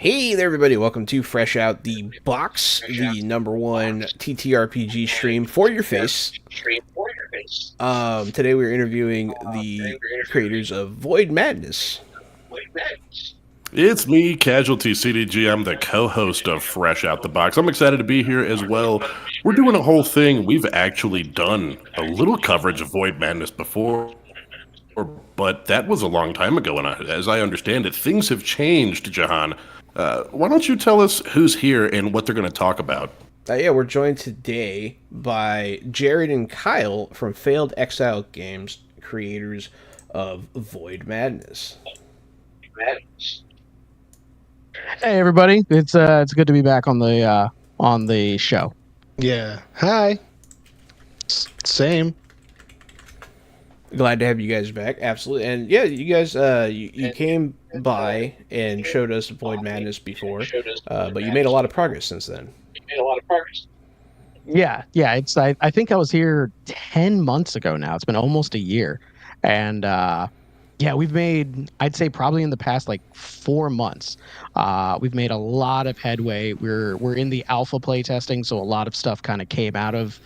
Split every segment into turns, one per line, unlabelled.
Hey there, everybody. Welcome to Fresh Out the Box, the number one TTRPG stream for your face. Today we're interviewing the creators of Void Madness.
It's me, Casualty CDG. I'm the co-host of Fresh Out the Box. I'm excited to be here as well. We're doing a whole thing. We've actually done a little coverage of Void Madness before, but that was a long time ago, and as I understand it, things have changed, Jahan. Why don't you tell us who's here and what they're going to talk about?
Yeah, we're joined today by Jared and Kyle from Failed Exile Games, creators of Void Madness.
Hey everybody, it's good to be back on the show.
Yeah. Hi. Same.
Glad to have you guys back. Absolutely. And yeah, you guys you came by and showed us Void Madness before, but you made a lot of progress since then.
Yeah. I think I was here 10 months ago now. It's been almost a year, and yeah, we've made, I'd say probably in the past like 4 months, we've made a lot of headway. We're in the alpha play testing, so a lot of stuff kind of came out of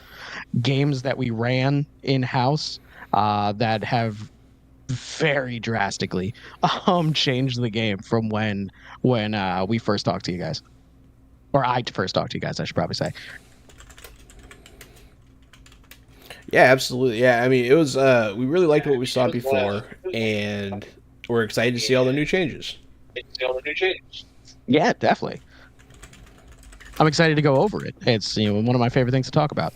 games that we ran in house that have very drastically changed the game from when we first talked to you guys, or I first talked to you guys, I should probably say.
Yeah, absolutely. Yeah, I mean, it was we really liked what we saw before, and we're excited to see all the new changes.
Yeah, definitely. I'm excited to go over it. It's one of my favorite things to talk about.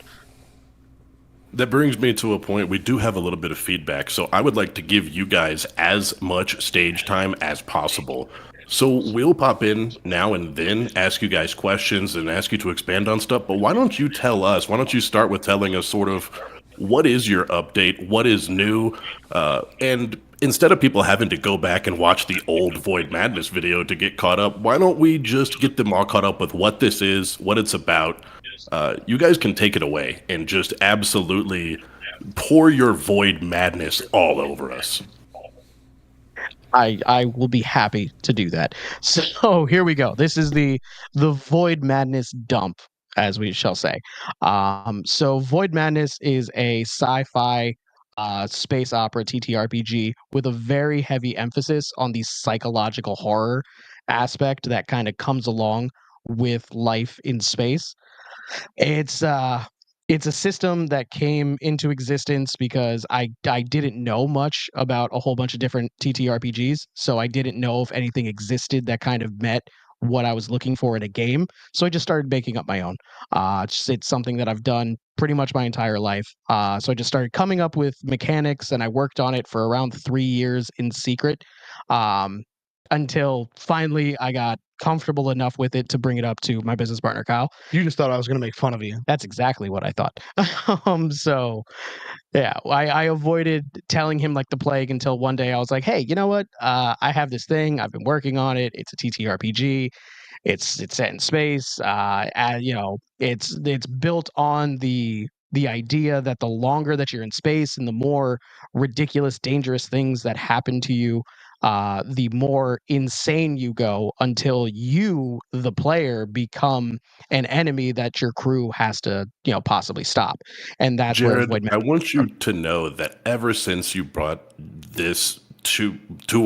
That brings me to a point. We do have a little bit of feedback, so I would like to give you guys as much stage time as possible. So we'll pop in now and then, ask you guys questions, and ask you to expand on stuff, but why don't you tell us, why don't you start with telling us sort of what is your update, what is new, and instead of people having to go back and watch the old Void Madness video to get caught up, why don't we just get them all caught up with what this is, what it's about. You guys can take it away and just absolutely pour your Void Madness all over us.
I will be happy to do that. So here we go. This is the Void Madness dump, as we shall say. So Void Madness is a sci-fi space opera TTRPG with a very heavy emphasis on the psychological horror aspect that kind of comes along with life in space. It's it's a system that came into existence because I didn't know much about a whole bunch of different TTRPGs, so I didn't know if anything existed that kind of met what I was looking for in a game. So I just started making up my own. It's something that I've done pretty much my entire life. So I just started coming up with mechanics, and I worked on it for around 3 years in secret. Um, until finally I got comfortable enough with it to bring it up to my business partner Kyle.
You just thought I was going to make fun of you.
That's exactly what I thought. So yeah, I avoided telling him like the plague until one day I was like, hey, you know what? I have this thing. I've been working on it. It's a TTRPG. It's set in space. It's built on the idea that the longer that you're in space and the more ridiculous, dangerous things that happen to you, the more insane you go until you, the player, become an enemy that your crew has to, possibly stop. And that's where
Jared,
Void
I want you to know that ever since you brought this to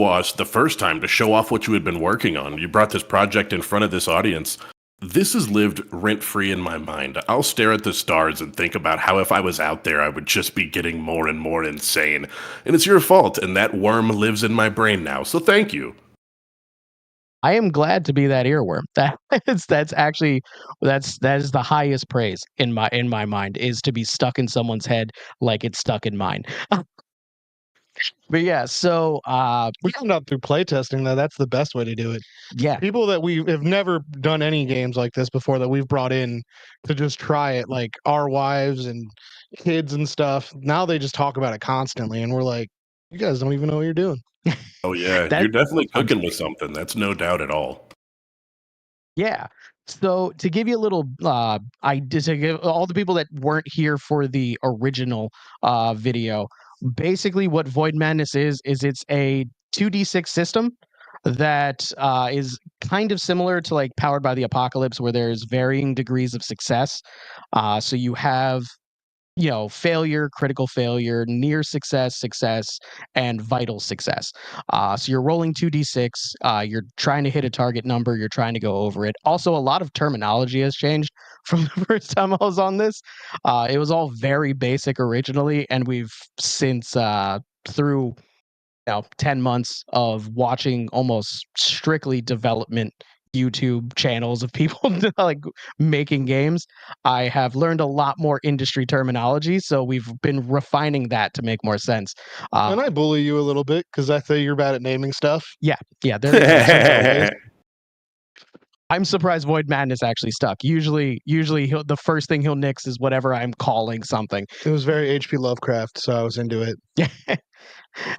us the first time to show off what you had been working on, you brought this project in front of this audience. This has lived rent-free in my mind. I'll stare at the stars and think about how if I was out there, I would just be getting more and more insane. And it's your fault, and that worm lives in my brain now, so thank you.
I am glad to be that earworm. That's actually that is the highest praise in my mind, is to be stuck in someone's head like it's stuck in mine. But yeah, so
We found out through playtesting that that's the best way to do it.
yeah,
People that we have never done any games like this before that we've brought in to just try it, like our wives and kids and stuff, now they just talk about it constantly, and we're like, you guys don't even know what you're doing.
Oh yeah,
that
you're definitely cooking with something. That's no doubt at all.
yeah. So to give you a little, to give all the people that weren't here for the original video, basically what Void Madness is it's a 2d6 system that is kind of similar to like Powered by the Apocalypse, where there's varying degrees of success. So you have, failure, critical failure, near success, success, and vital success. So you're rolling 2d6. You're trying to hit a target number. You're trying to go over it. Also, a lot of terminology has changed from the first time I was on this. It was all very basic originally, and we've since through 10 months of watching almost strictly development YouTube channels of people like making games, I have learned a lot more industry terminology. So we've been refining that to make more sense.
And I bully you a little bit because I say you're bad at naming stuff.
Yeah, there. I'm surprised Void Madness actually stuck. Usually, the first thing he'll nix is whatever I'm calling something.
It was very H.P. Lovecraft, so I was into it.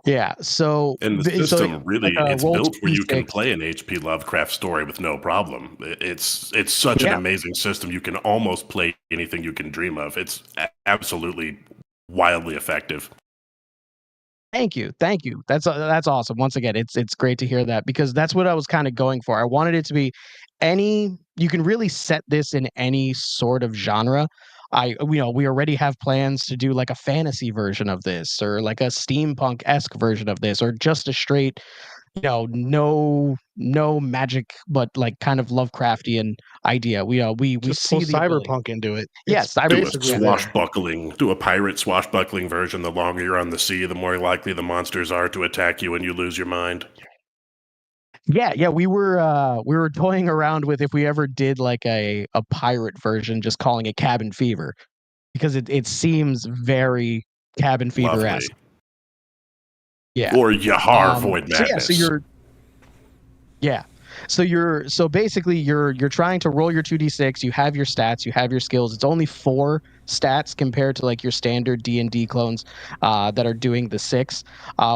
Yeah. So
And the system really, it's
roll
built where you can
2d6.
play an H.P. Lovecraft story with no problem. It's such an amazing system. You can almost play anything you can dream of. It's absolutely wildly effective.
Thank you. That's awesome. Once again, it's great to hear that, because that's what I was kind of going for. I wanted it to be you can really set this in any sort of genre. We already have plans to do like a fantasy version of this, or like a steampunk-esque version of this, or just a straight, no magic, but like kind of Lovecraftian idea. We
Just
see
pull
the ability.
cyberpunk into it.
Yes,
It's
Do a
basically there.
do a pirate swashbuckling version. The longer you're on the sea, the more likely the monsters are to attack you and you lose your mind.
Yeah, we were toying around with if we ever did like a pirate version, just calling it Cabin Fever, because it seems very Cabin
Lovely.
Fever-esque. Yeah.
Or Yahar Void Madness.
So basically you're trying to roll your 2d6. You have your stats, you have your skills. It's only 4 stats compared to like your standard D&D clones that are doing the 6,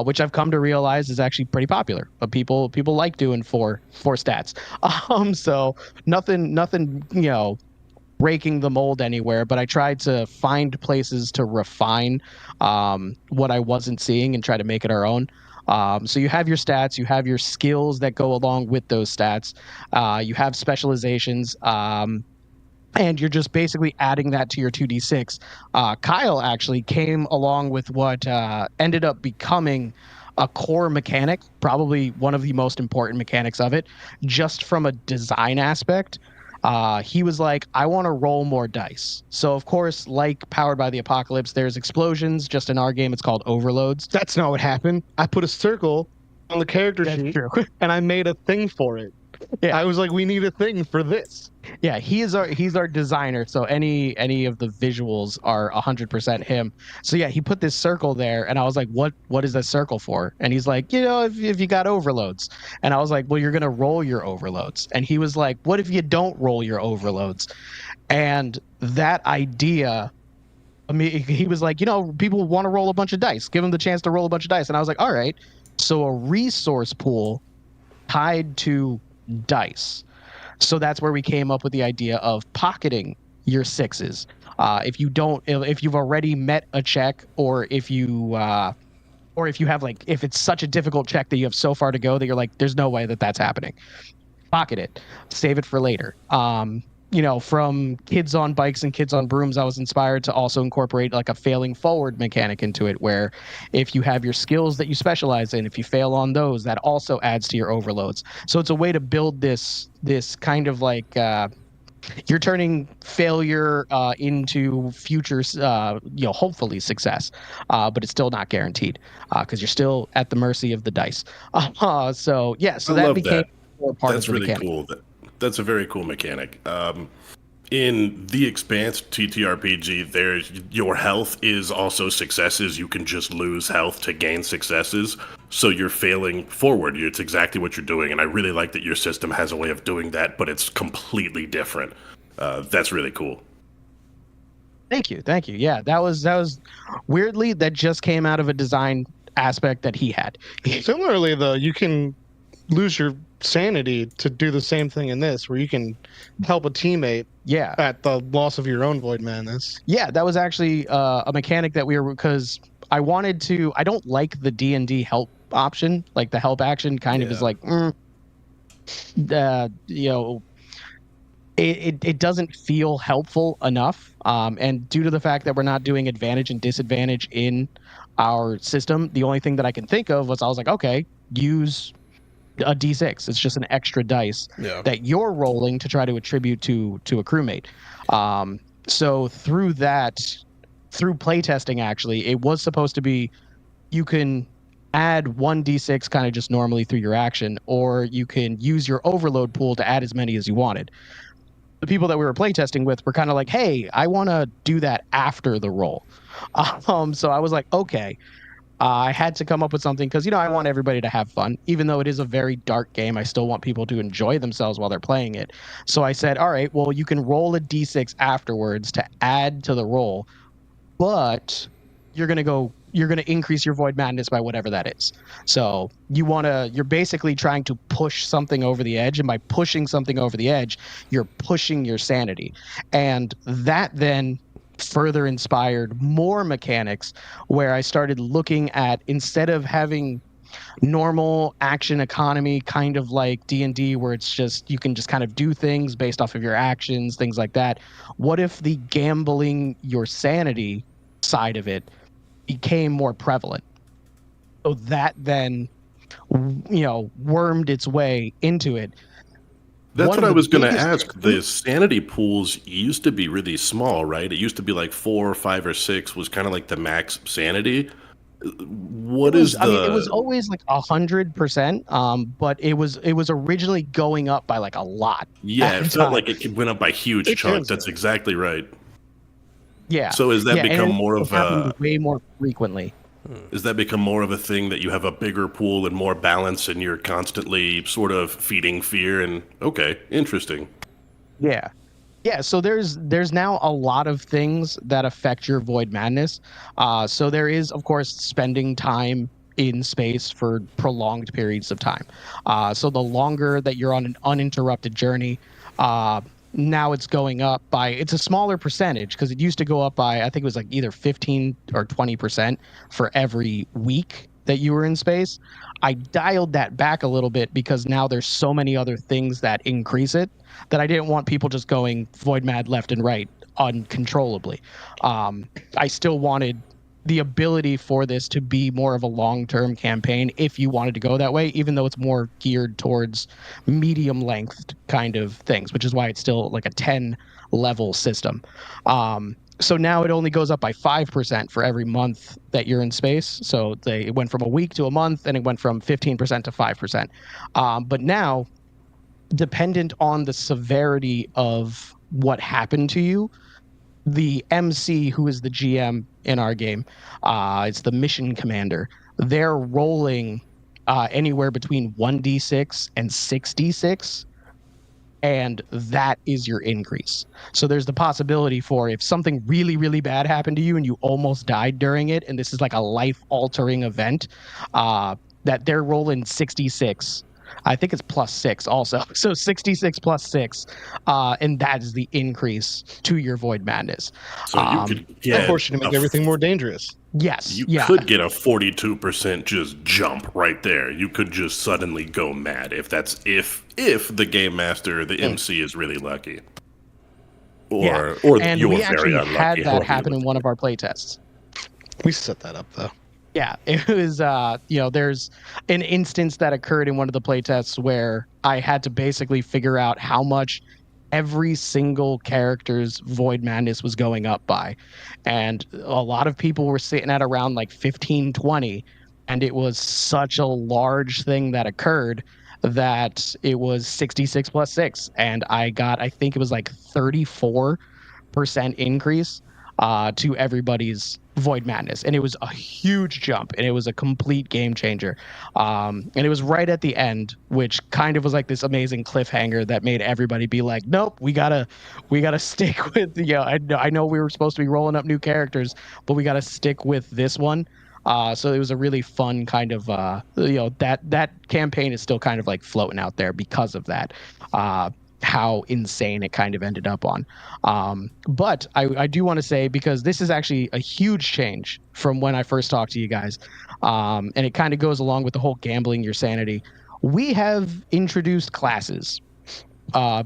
which I've come to realize is actually pretty popular. But people like doing 4 stats. So nothing breaking the mold anywhere, but I tried to find places to refine what I wasn't seeing and try to make it our own. So you have your stats, you have your skills that go along with those stats, you have specializations, and you're just basically adding that to your 2d6. Kyle actually came along with what ended up becoming a core mechanic, probably one of the most important mechanics of it, just from a design aspect. He was like, I want to roll more dice. So, of course, like Powered by the Apocalypse, there's explosions. Just in our game, it's called overloads.
That's not what happened. I put a circle on the character sheet, and I made a thing for it.
Yeah.
I was like, we need a thing for this.
Yeah, he's our designer, so any of the visuals are 100% him. So yeah, he put this circle there, and I was like, what is that circle for? And he's like, if you got overloads. And I was like, well, you're gonna roll your overloads. And he was like, what if you don't roll your overloads? And that idea, I mean, he was like, people want to roll a bunch of dice. Give them the chance to roll a bunch of dice. And I was like, all right. So a resource pool tied to dice. So that's where we came up with the idea of pocketing your 6s. If you've already met a check, or if you have if it's such a difficult check that you have so far to go that you're like, there's no way that's happening. Pocket it, save it for later. From Kids on Bikes and Kids on Brooms, I was inspired to also incorporate like a failing forward mechanic into it, where if you have your skills that you specialize in, if you fail on those, that also adds to your overloads. So it's a way to build this kind of like you're turning failure into future, hopefully success, but it's still not guaranteed because you're still at the mercy of the dice. So that became part of the
really
mechanic.
Cool. That's a very cool mechanic. In The Expanse TTRPG, your health is also successes. You can just lose health to gain successes. So you're failing forward. It's exactly what you're doing. And I really like that your system has a way of doing that, but it's completely different. That's really cool.
Thank you. Yeah, that was weirdly, that just came out of a design aspect that he had.
Similarly, though, you can lose your sanity to do the same thing in this, where you can help a teammate at the loss of your own Void Madness.
Yeah, that was actually a mechanic that because I don't like the D&D help option, like the help action, kind of is
Yeah.
like, it doesn't feel helpful enough. And due to the fact that we're not doing advantage and disadvantage in our system, the only thing that I can think of was I was like, okay, use a d6. It's just an extra dice that you're rolling to try to attribute to a crewmate. So through playtesting, actually, it was supposed to be you can add 1d6 kind of just normally through your action, or you can use your overload pool to add as many as you wanted. The people that we were playtesting with were kind of like, hey, I want to do that after the roll. So I was like, okay. I had to come up with something because, I want everybody to have fun. Even though it is a very dark game, I still want people to enjoy themselves while they're playing it. So I said, all right, well, you can roll a d6 afterwards to add to the roll, but you're going to increase your Void Madness by whatever that is. So you're basically trying to push something over the edge. And by pushing something over the edge, you're pushing your sanity. And that then further inspired more mechanics where I started looking at, instead of having normal action economy, kind of like D&D, where it's just you can just kind of do things based off of your actions, things like that. What if the gambling your sanity side of it became more prevalent? So that then, wormed its way into it.
That's
One
what
of
I
the
was going to
biggest-
ask. The sanity pools used to be really small, right? It used to be like 4 or 5 or 6 was kind of like the max sanity. What is the?
I mean, it was always like 100%, but it was originally going up by like a lot.
Yeah,
at
it
the
felt
time.
like it went up by huge
It
chunks.
is.
That's exactly right.
Yeah.
So has that
and
become
it
more of
happened
a?
way more frequently?
Has that become more of a thing that you have a bigger pool and more balance, and you're constantly sort of feeding fear? And okay, interesting.
Yeah. Yeah, so there's now a lot of things that affect your Void Madness. So there is, of course, spending time in space for prolonged periods of time. So the longer that you're on an uninterrupted journey, now it's going up by, it's a smaller percentage, because it used to go up by, I think it was like either 15 or 20% for every week that you were in space. I dialed that back a little bit because now there's so many other things that increase it, that I didn't want people just going void mad left and right uncontrollably. I still wanted the ability for this to be more of a long-term campaign if you wanted to go that way, even though it's more geared towards medium-length kind of things, which is why it's still like a 10-level system. So now it only goes up by 5% for every month that you're in space. So it went from a week to a month, and it went from 15% to 5%. But now, dependent on the severity of what happened to you, the MC, who is the GM in our game, it's the mission commander, they're rolling anywhere between 1d6 and 6d6, and that is your increase. So there's the possibility for, if something really, really bad happened to you and you almost died during it, and this is like a life-altering event, that they're rolling 66. I think it's +6 also. So 66 +6, and that is the increase to your Void Madness.
So you could
That
get
portion to make everything more dangerous.
Yes.
You
yeah.
could get a 42% just jump right there. You could just suddenly go mad if the game master, the MC, is really lucky, or
and
you're
we
very
actually
unlucky.
had that
however
happen
you
in
look
one of our playtests.
We set that up though.
Yeah, it was, there's an instance that occurred in one of the playtests where I had to basically figure out how much every single character's Void Madness was going up by. And a lot of people were sitting at around like 15, 20, and it was such a large thing that occurred that it was 66 +6. And I think it was like 34% increase to everybody's Void Madness, and it was a huge jump, and it was a complete game changer. And it was right at the end, which kind of was like this amazing cliffhanger that made everybody be like, "Nope, we gotta stick with." I know we were supposed to be rolling up new characters, but we gotta stick with this one. So it was a really fun kind of that campaign is still kind of like floating out there because of that. how insane it kind of ended up on. But I do want to say, because this is actually a huge change from when I first talked to you guys, and it kind of goes along with the whole gambling your sanity. We have introduced classes,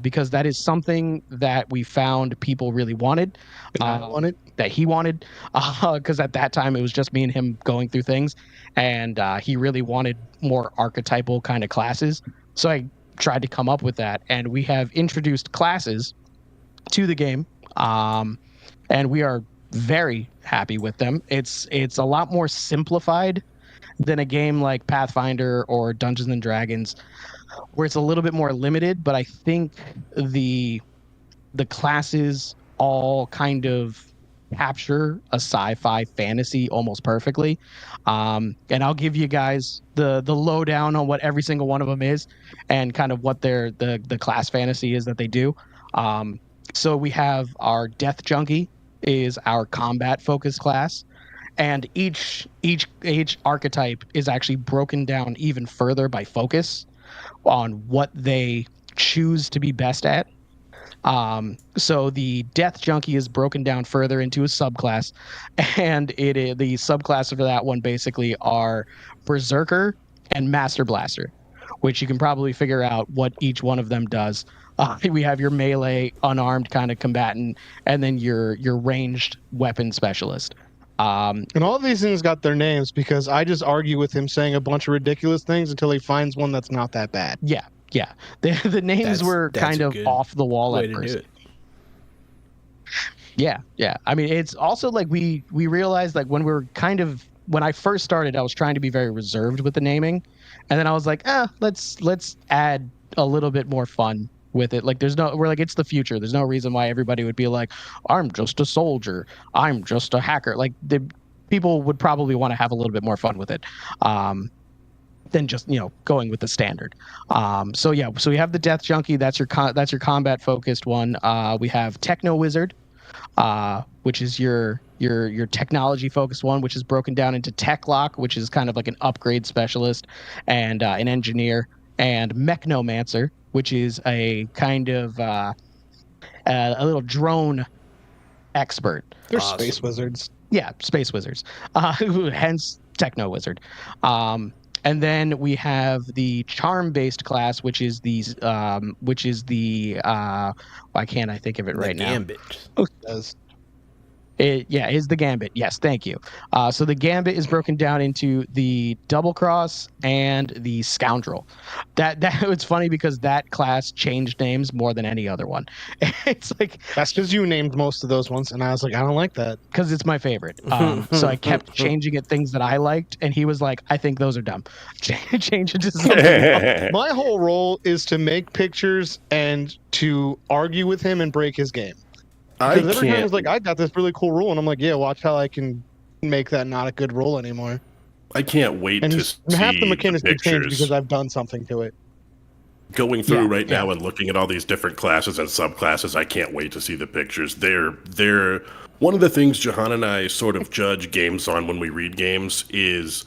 because that is something that we found people really wanted. That he wanted, because at that time it was just me and him going through things, and he really wanted more archetypal kind of classes. So I tried to come up with that, and we have introduced classes to the game, and we are very happy with them. It's a lot more simplified than a game like Pathfinder or Dungeons and Dragons, where it's a little bit more limited. But I think the classes all kind of capture a sci-fi fantasy almost perfectly. And I'll give you guys the lowdown on what every single one of them is, and kind of what the class fantasy is that they do. So we have our Death Junkie is our combat focused class, and each archetype is actually broken down even further by focus on what they choose to be best at. So the Death Junkie is broken down further into a subclass, and the subclass for that one basically are Berserker and Master Blaster, which you can probably figure out what each one of them does. We have your melee, unarmed kind of combatant, and then your ranged weapon specialist.
And all of these things got their names because I just argue with him saying a bunch of ridiculous things until he finds one that's not that bad.
Yeah. The names were
that's
kind
a
of
good
off the wall
way
at
to
first.
do it.
Yeah. I mean, it's also like we realized, like, when I first started, I was trying to be very reserved with the naming, and then I was like, let's add a little bit more fun with it. Like, we're like, it's the future. There's no reason why everybody would be like, I'm just a soldier, I'm just a hacker. Like, the people would probably want to have a little bit more fun with it, than just going with the standard. So we have the Death Junkie. That's your combat focused one. We have Techno Wizard, which is your technology focused one, which is broken down into Tech Lock, which is kind of like an upgrade specialist, and an engineer, and Mechnomancer, which is a kind of a little drone expert.
They're space wizards.
Yeah, space wizards. Hence Techno Wizard. And then we have the charm-based class, which is the why can't I think of it right now?
Gambit.
Is the Gambit. Yes, thank you. So the Gambit is broken down into the Double Cross and the Scoundrel. That it's funny because that class changed names more than any other one. It's like,
that's because you named most of those ones, and I was like, I don't like that
because it's my favorite. So I kept changing it things that I liked, and he was like, I think those are dumb. Change it to something else.
My whole role is to make pictures and to argue with him and break his game. Because every time he's like, I got this really cool rule, and I'm like, yeah, watch how I can make that not a good rule anymore.
I can't wait to see
half the mechanics
the
can change
pictures.
because I've done something to it.
Going through now and looking at all these different classes and subclasses, I can't wait to see the pictures. They're one of the things Jahan and I sort of judge games on when we read games is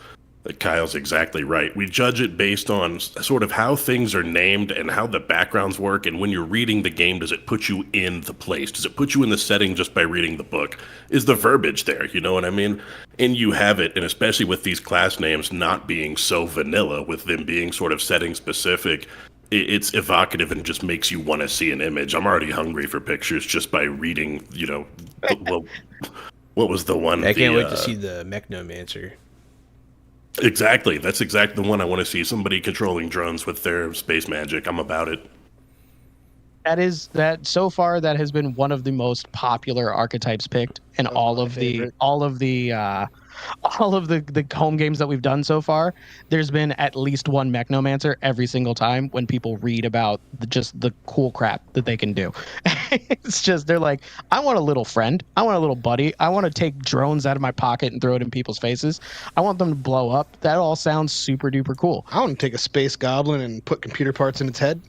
Kyle's exactly right. We judge it based on sort of how things are named and how the backgrounds work. And when you're reading the game, does it put you in the place? Does it put you in the setting just by reading the book? Is the verbiage there? You know what I mean? And you have it, and especially with these class names not being so vanilla, with them being sort of setting specific, it's evocative and just makes you want to see an image. I'm already hungry for pictures just by reading, well, what was the one?
I can't wait to see the Mechnomancer.
Exactly. That's exactly the one I want to see. Somebody controlling drones with their space magic. I'm about it.
So far that has been one of the most popular archetypes picked in all of the home games that we've done so far. There's been at least one Mechnomancer every single time when people read about just the cool crap that they can do. It's just, they're like, I want a little friend. I want a little buddy. I want to take drones out of my pocket and throw it in people's faces. I want them to blow up. That all sounds super duper cool.
I want to take a space goblin and put computer parts in its head.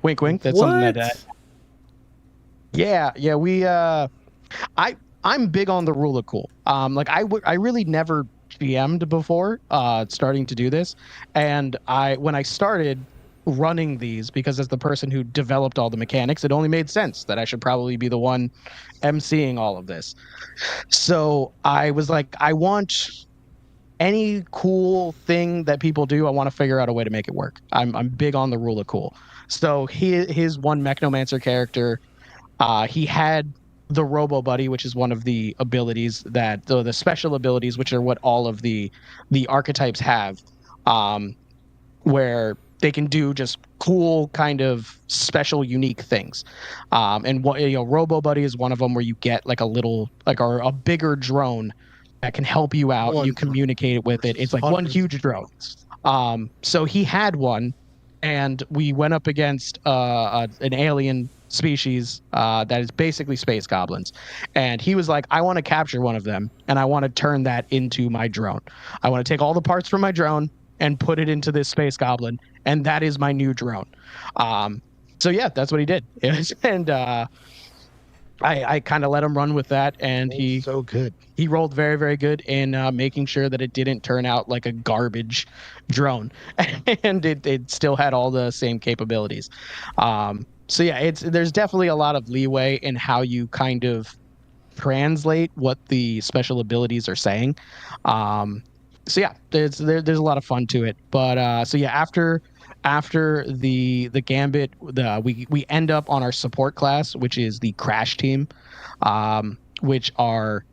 Wink, wink. That's something that. We. I'm big on the rule of cool. I really never GM'd before starting to do this, and when I started, running these, because as the person who developed all the mechanics, it only made sense that I should probably be the one emceeing all of this. So I was like, I want any cool thing that people do, I want to figure out a way to make it work. I'm big on the rule of cool. So his one Mechnomancer character, he had the Robo Buddy, which is one of the abilities that the special abilities, which are what all of the archetypes have, where they can do just cool kind of special unique things. And what, Robo Buddy is one of them, where you get like a little a bigger drone that can help you out. And you communicate with it. It's like one huge drone. So he had one, and we went up against an alien species that is basically space goblins, and he was like, I want to capture one of them, and I want to turn that into my drone. I want to take all the parts from my drone and put it into this space goblin, and that is my new drone. So yeah, that's what he did. And I kind of let him run with that, and he
so good.
He rolled very, very good in making sure that it didn't turn out like a garbage drone, and it still had all the same capabilities. So yeah, there's definitely a lot of leeway in how you kind of translate what the special abilities are saying. So yeah, there's a lot of fun to it. But so yeah, after the gambit, we end up on our support class, which is the crash team, which are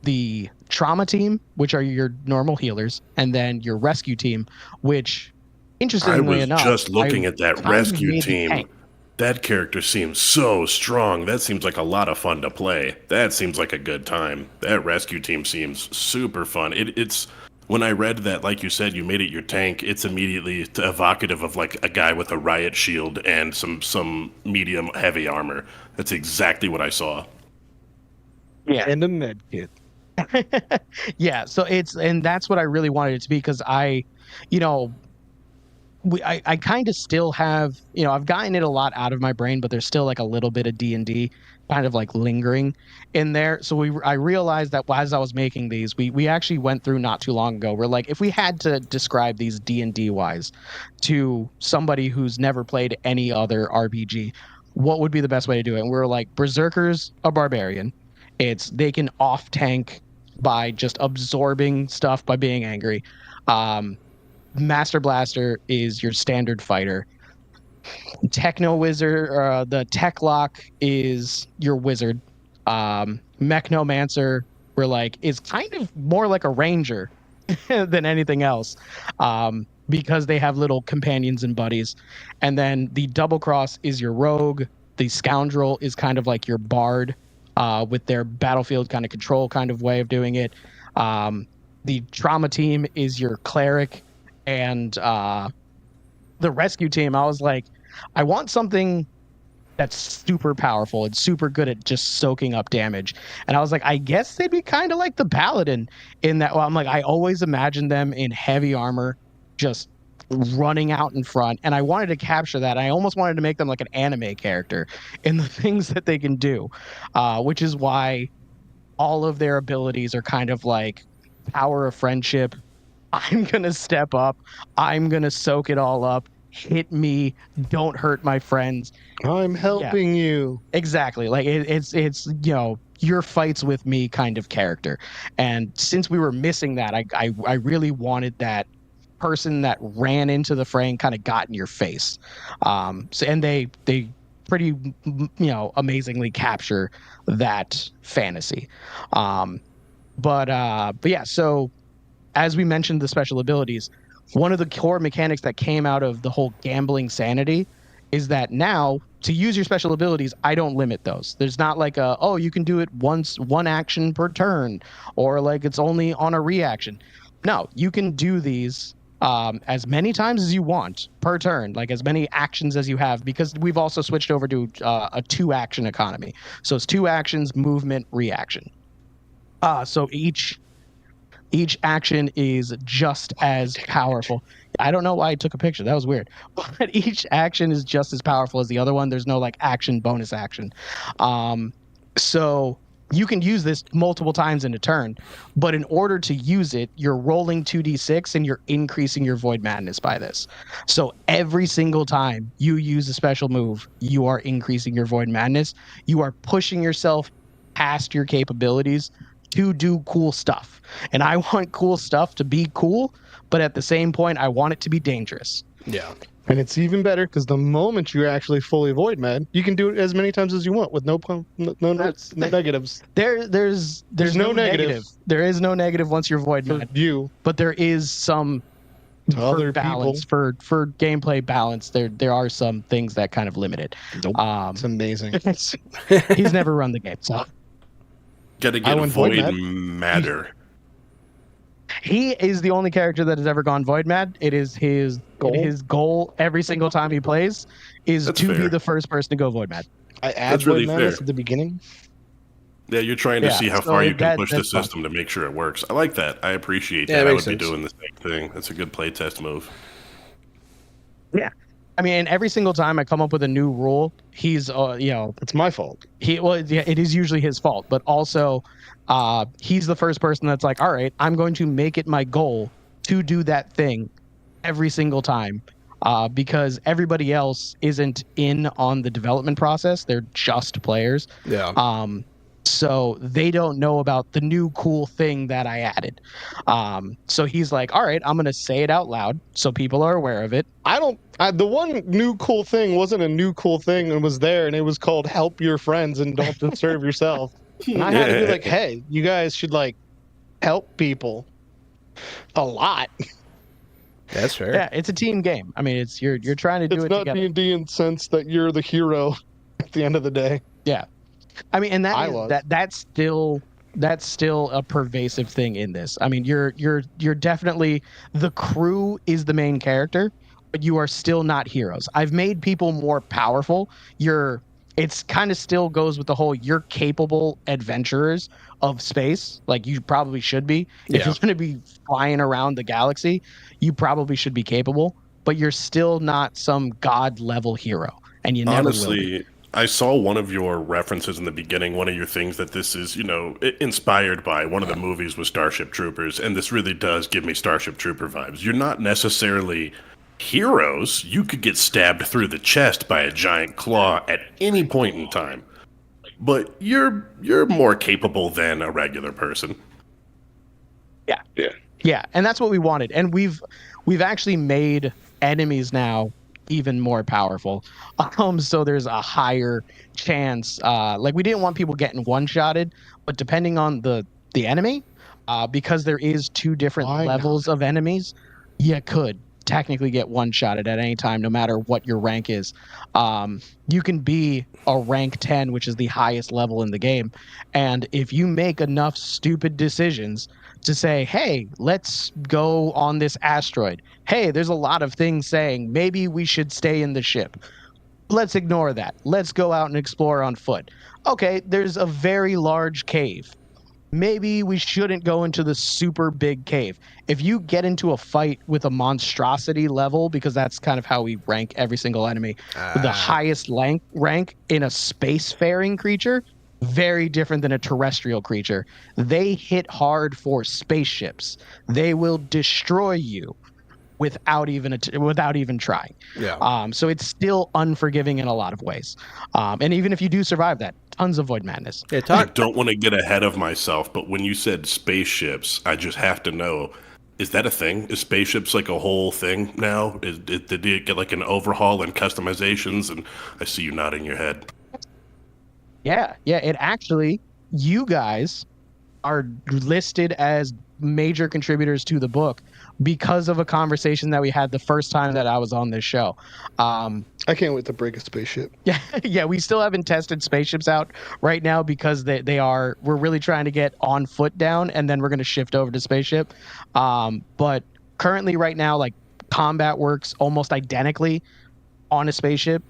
the trauma team, which are your normal healers, and then your rescue team, which, interestingly enough,
I was just looking at that rescue team. That character seems so strong. That seems like a lot of fun to play. That seems like a good time. That rescue team seems super fun. It's when I read that, like you said, you made it your tank, it's immediately evocative of like a guy with a riot shield and some medium heavy armor. That's exactly what I saw.
Yeah.
And a med kit.
Yeah, so and that's what I really wanted it to be, because I kind of still have, I've gotten it a lot out of my brain, but there's still like a little bit of D&D kind of like lingering in there. So I realized that as I was making these, we actually went through not too long ago. We're like, if we had to describe these D&D wise to somebody who's never played any other RPG, what would be the best way to do it? And we were like, Berserker's a barbarian. They can off tank by just absorbing stuff by being angry. Master Blaster is your standard fighter. Techno Wizard, the Tech Lock is your wizard. Mechnomancer, is kind of more like a ranger than anything else, because they have little companions and buddies. And then the Double Cross is your rogue. The Scoundrel is kind of like your bard, with their battlefield kind of control kind of way of doing it. The Trauma team is your cleric. And the rescue team, I was like, I want something that's super powerful and super good at just soaking up damage. And I was like, I guess they'd be kind of like the paladin in that. Well, I'm like, I always imagined them in heavy armor, just running out in front. And I wanted to capture that. I almost wanted to make them like an anime character in the things that they can do, which is why all of their abilities are kind of like power of friendship. I'm going to step up. I'm going to soak it all up. Hit me. Don't hurt my friends.
I'm helping you.
Exactly. Like it's your fights with me kind of character. And since we were missing that, I really wanted that person that ran into the fray and kind of got in your face. And they pretty, amazingly capture that fantasy. But yeah, so as we mentioned, the special abilities, one of the core mechanics that came out of the whole gambling sanity is that now to use your special abilities, I don't limit those. There's not like you can do it one action per turn, or like it's only on a reaction. No, you can do these as many times as you want per turn, like as many actions as you have, because we've also switched over to a 2-action economy. So it's 2 actions, movement, reaction. So each action is just as powerful. I don't know why I took a picture. That was weird. But each action is just as powerful as the other one. There's no like action, bonus action. So you can use this multiple times in a turn, but in order to use it, you're rolling 2d6 and you're increasing your Void Madness by this. So every single time you use a special move, you are increasing your Void Madness. You are pushing yourself past your capabilities to do cool stuff. And I want cool stuff to be cool, but at the same point, I want it to be dangerous.
Yeah.
And it's even better because the moment you're actually fully void mad, you can do it as many times as you want with no negatives.
There's no negative. There is no negative once you're void
For
mad,
you,
but there is some
to other
balance
people.
for gameplay balance. There are some things that kind of limit it.
Nope. It's amazing.
He's never run the game, so
Gotta
I
get
went void
void
mad.
matter.
he is the only character that has ever gone void mad. It is his
Goal?
his goal every single time he plays is
That's
to be
fair.
the first person to go void mad.
I add
That's really
void madness
fair.
at the beginning.
Yeah, you're trying to
Yeah,
see how
so
far you can
that-
push the
that's fun.
system to make sure it works. I like that. I appreciate
Yeah,
that.
it
I
makes
would be
sense.
doing the same thing. That's a good playtest move.
Yeah. I mean, every single time I come up with a new rule, he's
It's my fault.
it is usually his fault, but also he's the first person that's like, all right, I'm going to make it my goal to do that thing every single time, because everybody else isn't in on the development process. They're just players.
Yeah.
So they don't know about the new cool thing that I added. So he's like, all right, I'm going to say it out loud so people are aware of it.
The one new cool thing wasn't a new cool thing and was there, and it was called help your friends and don't just serve yourself. And I had to be like, hey, you guys should like help people a lot.
That's fair.
Yeah, it's a team game. I mean, it's you're trying to do
It's
it
not
together.
D&D in sense that you're the hero at the end of the day.
Yeah, I mean, and
I was.
that's still a pervasive thing in this. I mean, you're definitely, the crew is the main character, but you are still not heroes. I've made people more powerful. It's kind of still goes with the whole you're capable adventurers of space, like you probably should be. If
Yeah.
you're going to be flying around the galaxy, you probably should be capable, but you're still not some god level hero, and you never will be.
Honestly, I saw one of your references in the beginning. One of your things that this is, inspired by one of the movies was Starship Troopers, and this really does give me Starship Trooper vibes. You're not necessarily heroes. You could get stabbed through the chest by a giant claw at any point in time, but you're more capable than a regular person.
Yeah, and that's what we wanted. And we've actually made enemies now even more powerful. So there's a higher chance. Like, we didn't want people getting one-shotted, but depending on the enemy, because there is two different
Why
levels of enemies, you could technically get one-shotted at any time, no matter what your rank is. You can be a rank 10, which is the highest level in the game, and if you make enough stupid decisions to say, hey, let's go on this asteroid. Hey, there's a lot of things saying maybe we should stay in the ship. Let's ignore that. Let's go out and explore on foot. Okay, there's a very large cave. Maybe we shouldn't go into the super big cave. If you get into a fight with a monstrosity level, because that's kind of how we rank every single enemy, the highest rank in a spacefaring creature, very different than a terrestrial creature. They hit hard for spaceships. They will destroy you without even trying.
Yeah.
So it's still unforgiving in a lot of ways. And even if you do survive that, tons of void madness.
Yeah,
I
talk.
don't want to get ahead of myself, but when you said spaceships, I just have to know, is that a thing? Is spaceships like a whole thing now? Did it get like an overhaul and customizations? And I see you nodding your head.
Yeah. It actually, you guys are listed as major contributors to the book because of a conversation that we had the first time that I was on this show.
I can't wait to break a spaceship.
Yeah, we still haven't tested spaceships out right now because we're really trying to get on foot down, and then we're going to shift over to spaceship. But currently right now, like, combat works almost identically on a spaceship.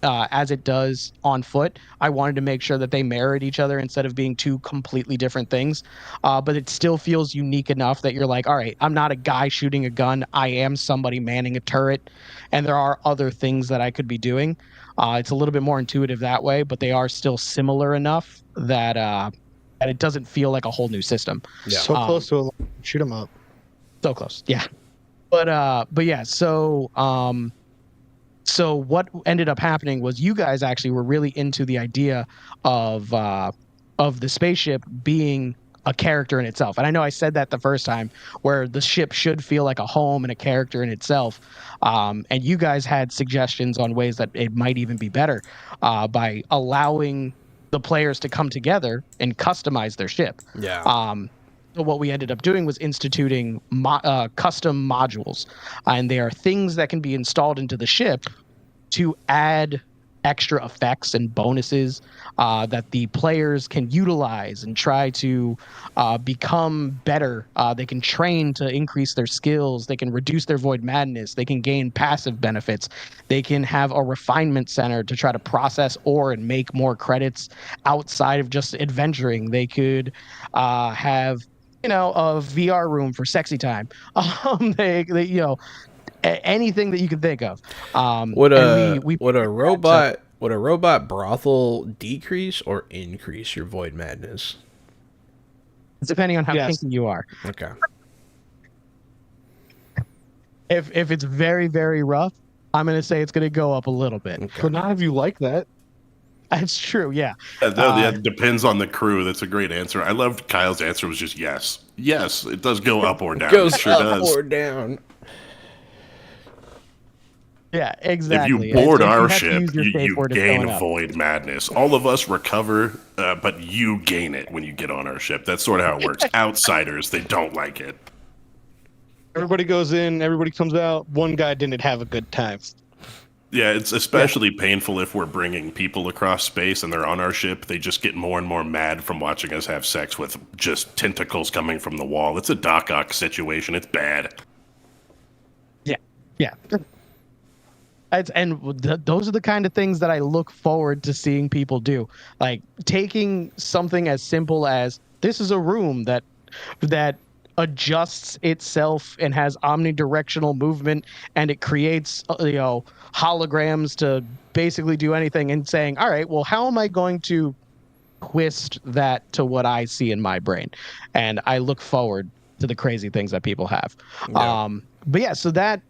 as it does on foot. I wanted to make sure that they mirrored each other instead of being two completely different things. But it still feels unique enough that you're like, all right, I'm not a guy shooting a gun. I am somebody manning a turret, and there are other things that I could be doing. It's a little bit more intuitive that way, but they are still similar enough that it doesn't feel like a whole new system.
Yeah.
So close to a shoot 'em up.
So close, yeah. But yeah, so what ended up happening was you guys actually were really into the idea of the spaceship being a character in itself. And I know I said that the first time, where the ship should feel like a home and a character in itself. And you guys had suggestions on ways that it might even be better by allowing the players to come together and customize their ship.
Yeah.
So what we ended up doing was instituting custom modules, and they are things that can be installed into the ship to add extra effects and bonuses that the players can utilize and try to become better. They can train to increase their skills. They can reduce their void madness. They can gain passive benefits. They can have a refinement center to try to process ore and make more credits outside of just adventuring. They could have, a VR room for sexy time. They anything that you can think of.
Would
and
a robot brothel decrease or increase your void madness?
depending on how
Yes.
kinky you are.
Okay.
If it's very, very rough, I'm gonna say it's gonna go up a little bit.
Okay.
But not if you like that.
That's true, yeah.
That depends on the crew. That's a great answer. I loved Kyle's answer was just yes. Yes, it does go up or down.
Goes
It sure
up
does.
or down.
Yeah, exactly.
If you board
If
our
have to
ship,
use your
you
safe word, it's
gain
going up.
void madness. All of us recover, but you gain it when you get on our ship. That's sort of how it works. Outsiders, they don't like it.
Everybody goes in, everybody comes out. One guy didn't have a good time.
Yeah, it's especially painful if we're bringing people across space and they're on our ship. They just get more and more mad from watching us have sex with just tentacles coming from the wall. It's a Doc Ock situation. It's bad.
Yeah. Those are the kind of things that I look forward to seeing people do. Like taking something as simple as this is a room that adjusts itself and has omnidirectional movement, and it creates holograms to basically do anything, and saying, all right, well, how am I going to twist that to what I see in my brain? And I look forward to the crazy things that people have.
Yeah.
But yeah, so that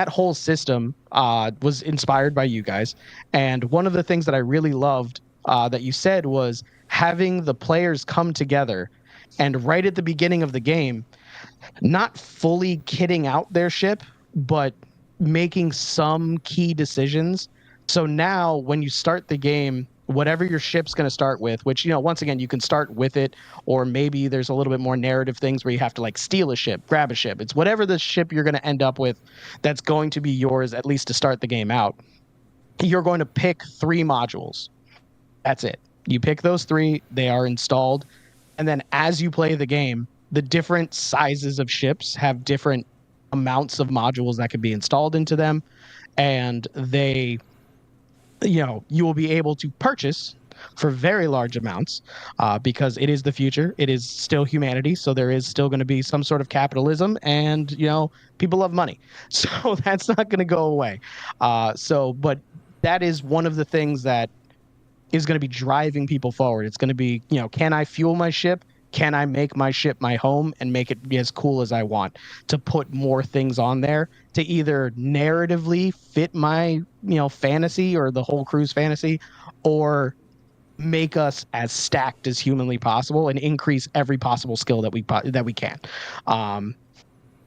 whole system was inspired by you guys. And one of the things that I really loved that you said was having the players come together and right at the beginning of the game, not fully kitting out their ship, but making some key decisions. So now when you start the game, whatever your ship's going to start with, which, once again, you can start with it, or maybe there's a little bit more narrative things where you have to like steal a ship, grab a ship. It's whatever the ship you're going to end up with that's going to be yours, at least to start the game out. You're going to pick 3 modules. That's it. You pick those 3, they are installed. And then as you play the game, the different sizes of ships have different amounts of modules that can be installed into them. And they, you will be able to purchase for very large amounts because it is the future. It is still humanity. So there is still going to be some sort of capitalism, and, people love money. So that's not going to go away. But that is one of the things that is going to be driving people forward. It's going to be, can I fuel my ship? Can I make my ship my home and make it be as cool as I want? To put more things on there to either narratively fit my, fantasy or the whole crew's fantasy, or make us as stacked as humanly possible and increase every possible skill that we can.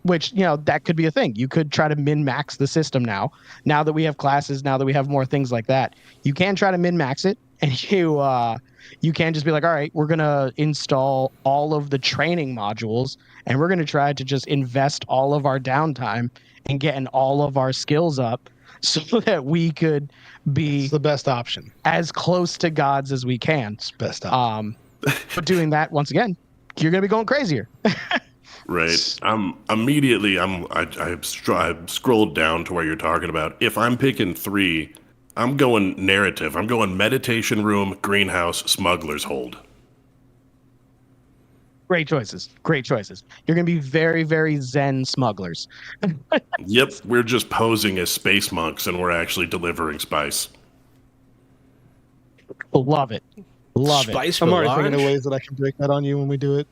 Which, that could be a thing. You could try to min-max the system now that we have classes, now that we have more things like that. You can try to min-max it, and you can just be like, all right, we're going to install all of the training modules, and we're going to try to just invest all of our downtime in getting all of our skills up so that we could be
It's the best option.
as close to gods as we can.
It's the best option.
But doing that, once again, you're going to be going crazier.
Right. Immediately, I scrolled down to where you're talking about. If I'm picking 3, I'm going narrative. I'm going meditation room, greenhouse, smuggler's hold.
Great choices. Great choices. You're going to be very, very zen smugglers.
Yep, we're just posing as space monks and we're actually delivering spice.
Love it. Love it.
Spice
I'm already thinking of
melange?
ways that I can break that on you when we do it.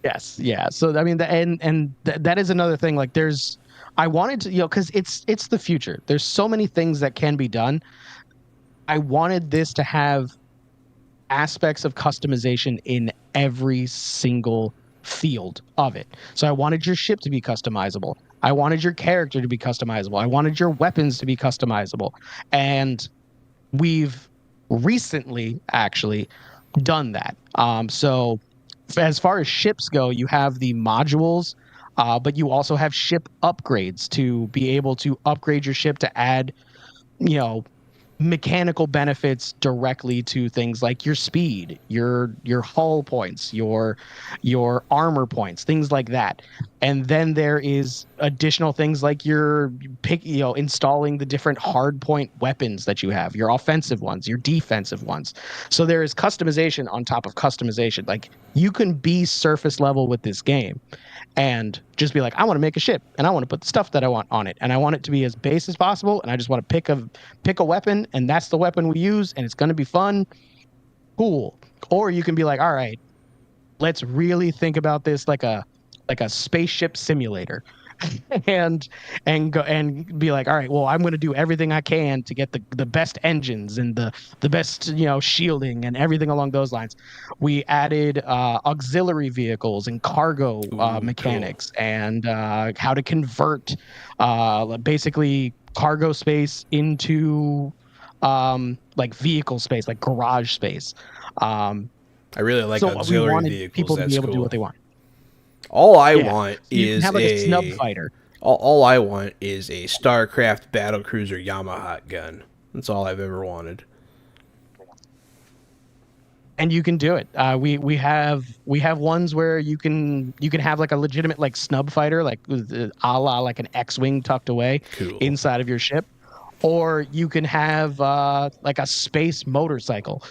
Yes. Yeah. So I mean, that is another thing. Like, I wanted to, because it's the future. There's so many things that can be done. I wanted this to have aspects of customization in every single field of it. So I wanted your ship to be customizable. I wanted your character to be customizable. I wanted your weapons to be customizable. And we've recently actually done that. So as far as ships go, you have the modules, but you also have ship upgrades to be able to upgrade your ship to add, mechanical benefits directly to things like your speed, your hull points, your armor points, things like that. And then there is additional things like installing the different hard point weapons that you have, your offensive ones, your defensive ones. So there is customization on top of customization. Like, you can be surface level with this game and just be like, I want to make a ship and I want to put the stuff that I want on it, and I want it to be as base as possible, and I just want to pick a weapon, and that's the weapon we use, and it's going to be fun. Cool. Or you can be like, all right, let's really think about this like a spaceship simulator. and go and be like, all right, well, I'm going to do everything I can to get the best engines and the best shielding and everything along those lines. We added auxiliary vehicles and cargo mechanics, cool. And how to convert basically cargo space into like vehicle space, like garage space.
I really like auxiliary vehicles.
People to
That's
be able
cool.
to do what they want.
All I want is
have like a snub fighter.
All I want is a StarCraft battlecruiser Yamaha gun. That's all I've ever wanted.
And you can do it. We have ones where you can have like a legitimate like snub fighter, like a la like an X-wing tucked away inside of your ship, or you can have like a space motorcycle.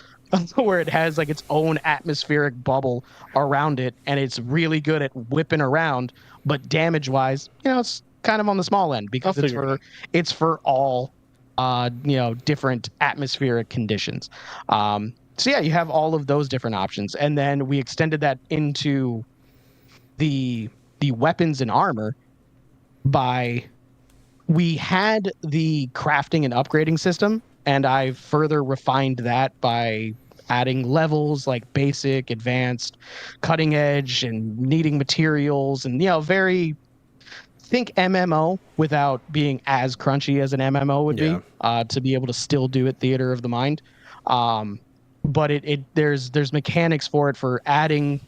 Where it has like its own atmospheric bubble around it, and it's really good at whipping around, but damage wise, it's kind of on the small end because it's for all different atmospheric conditions. So yeah, you have all of those different options, and then we extended that into the weapons and armor we had the crafting and upgrading system, and I further refined that by adding levels like basic, advanced, cutting edge, and needing materials, and think MMO without being as crunchy as an MMO would be, to be able to still do it theater of the mind. But there's mechanics for it, for adding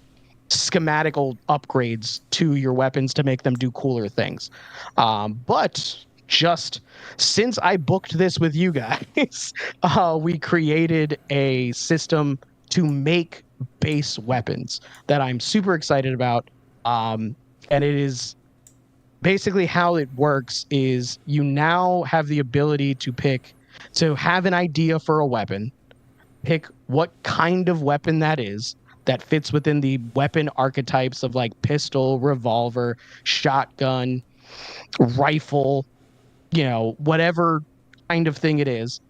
schematical upgrades to your weapons to make them do cooler things. But just since I booked this with you guys, we created a system to make base weapons that I'm super excited about. And it is basically how it works is you now have the ability to have an idea for a weapon, pick what kind of weapon that is that fits within the weapon archetypes of like pistol, revolver, shotgun, rifle, whatever kind of thing it is.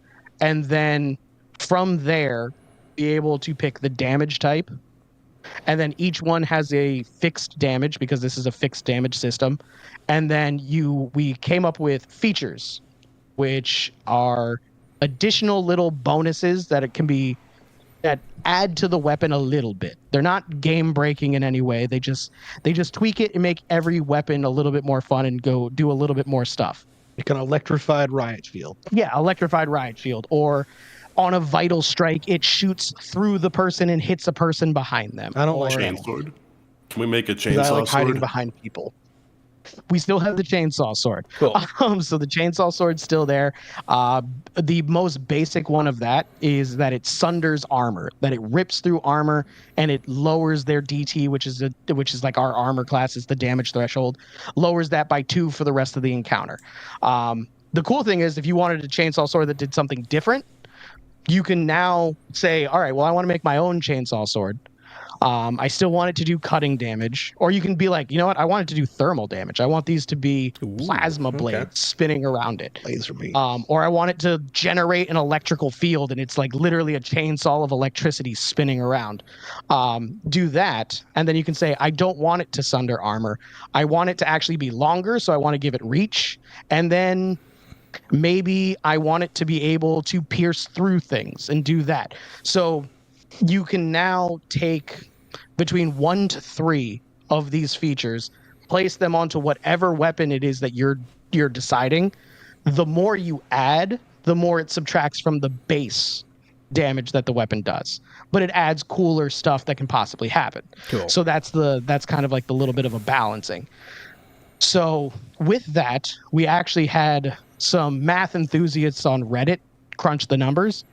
And then from there, be able to pick the damage type. And then each one has a fixed damage because this is a fixed damage system. And then we came up with features, which are additional little bonuses that that add to the weapon a little bit. They're not game breaking in any way. They just tweak it and make every weapon a little bit more fun and go do a little bit more stuff.
Like an electrified riot shield.
Yeah, electrified riot shield. Or on a vital strike, it shoots through the person and hits a person behind them.
I don't like
chain sword. Can we make a chainsaw
I like hiding
sword?
behind people.
We still have the chainsaw sword.
Cool.
So the chainsaw sword's still there. The most basic one of that is that it sunders armor, that it rips through armor and it lowers their DT, which is like our armor class, is the damage threshold, lowers that by 2 for the rest of the encounter. the cool thing is if you wanted a chainsaw sword that did something different, you can now say, all right, well, I want to make my own chainsaw sword. I still want it to do cutting damage. Or you can be like, you know what? I want it to do thermal damage. I want these to be plasma blades spinning around it.
Laser beam.
Or I want it to generate an electrical field and it's like literally a chainsaw of electricity spinning around. Do that. And then you can say, I don't want it to sunder armor. I want it to actually be longer. So I want to give it reach. And then maybe I want it to be able to pierce through things and do that. So you can now take between 1 to 3 of these features, place them onto whatever weapon it is that you're deciding. The more you add, the more it subtracts from the base damage that the weapon does. But it adds cooler stuff that can possibly happen.
Cool.
So that's kind of like the little bit of a balancing. So with that, we actually had some math enthusiasts on Reddit crunch the numbers.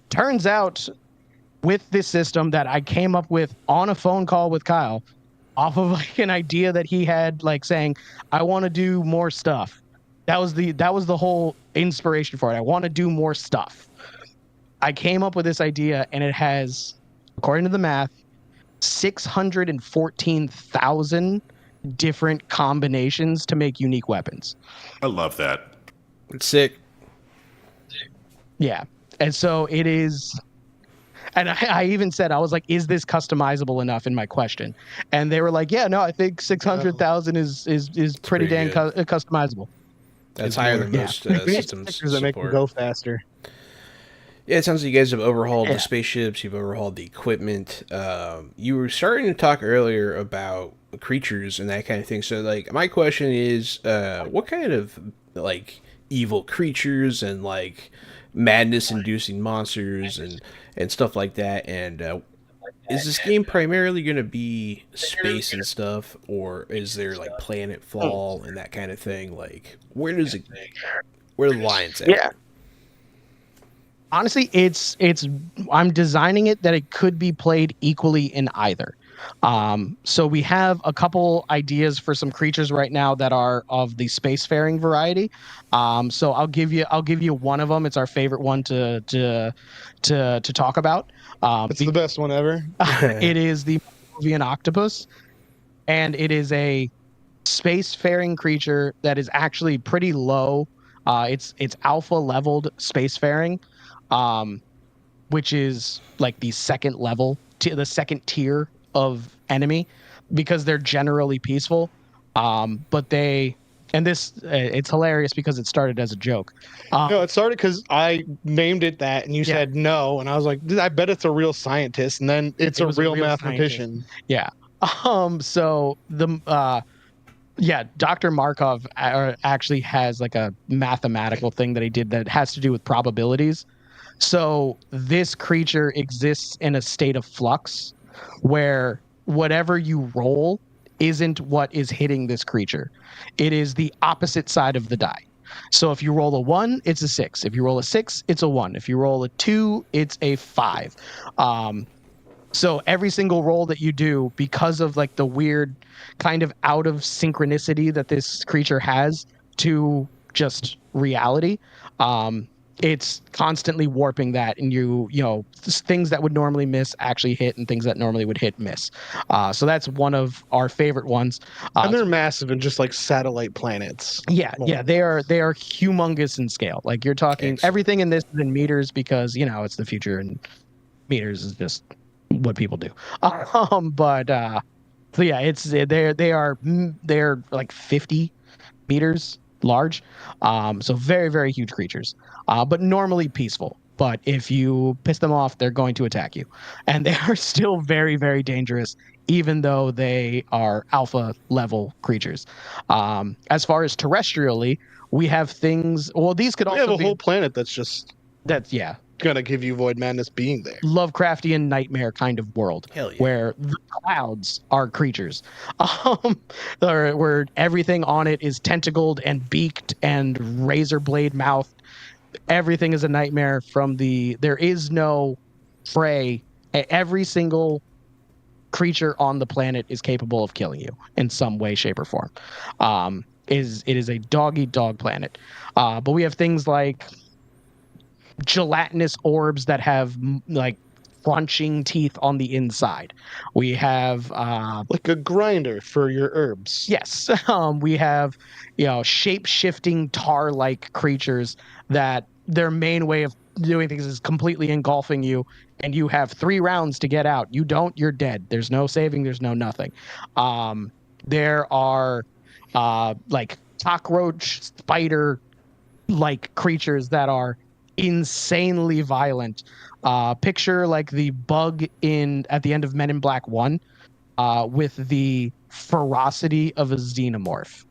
Turns out with this system that I came up with on a phone call with Kyle off of like an idea that he had, like saying, I want to do more stuff. That was the whole inspiration for it. I want to do more stuff. I came up with this idea and it has, according to the math, 614,000 different combinations to make unique weapons.
I love that.
It's sick.
Yeah. And so it is. And I even said, I was like, is this customizable enough in my question? And they were like, yeah, no, I think 600,000 is pretty dang customizable.
That's higher than most systems
that make them go faster.
Yeah, it sounds like you guys have overhauled the spaceships. You've overhauled the equipment. You were starting to talk earlier about creatures and that kind of thing. So, like, my question is, what kind of, like, evil creatures and, like, madness-inducing monsters and stuff like that? And is this game primarily going to be space and stuff, or is there, like, planet fall and that kind of thing? Like, where are the lines at?
Yeah. Honestly, it's I'm designing it that it could be played equally in either. So we have a couple ideas for some creatures right now that are of the spacefaring variety. So I'll give you one of them. It's our favorite one to talk about.
It's the best one ever.
It is the Peruvian octopus, and it is a spacefaring creature that is actually pretty low. It's alpha leveled spacefaring, which is like the second level, the second tier of enemy, because they're generally peaceful. But it's hilarious because it started as a joke.
No, it started because I named it that, and you said no, and I was like, I bet it's a real scientist, and then it's a real mathematician.
Scientist. Yeah. So Dr. Markov actually has like a mathematical thing that he did that has to do with probabilities. So this creature exists in a state of flux where whatever you roll isn't what is hitting this creature. It is the opposite side of the die. So if you roll a 1, it's a 6. If you roll a 6, it's a 1. If you roll a 2, it's a 5. So every single roll that you do, because of like the weird kind of out of synchronicity that this creature has to just reality, it's constantly warping that, and you know things that would normally miss actually hit, and things that normally would hit miss. So that's one of our favorite ones.
And they're massive and just like satellite planets.
Yeah, they are humongous in scale. Like you're talking everything in this is in meters because it's the future and meters is just what people do. So yeah, they're like 50 meters large. So very, very huge creatures, but normally peaceful. But if you piss them off, they're going to attack you. And they are still very, very dangerous, even though they are alpha level creatures. As far as terrestrially, we have things. Well, these could also
have a whole planet that's gonna give you void madness being there.
Lovecraftian nightmare kind of world.
Hell yeah.
Where the clouds are creatures. Where everything on it is tentacled and beaked and razor blade mouthed. Everything is a nightmare there is no prey. Every single creature on the planet is capable of killing you in some way, shape, or form. It is a dog eat dog planet. But we have things like gelatinous orbs that have like crunching teeth on the inside. We have
like a grinder for your herbs.
yes, we have shape-shifting tar-like creatures that their main way of doing things is completely engulfing you, and you have 3 rounds to get out. You don't, you're dead. There's no saving, there's no nothing. There are like cockroach spider like creatures that are insanely violent. Picture like the bug in at the end of Men in Black 1 with the ferocity of a xenomorph.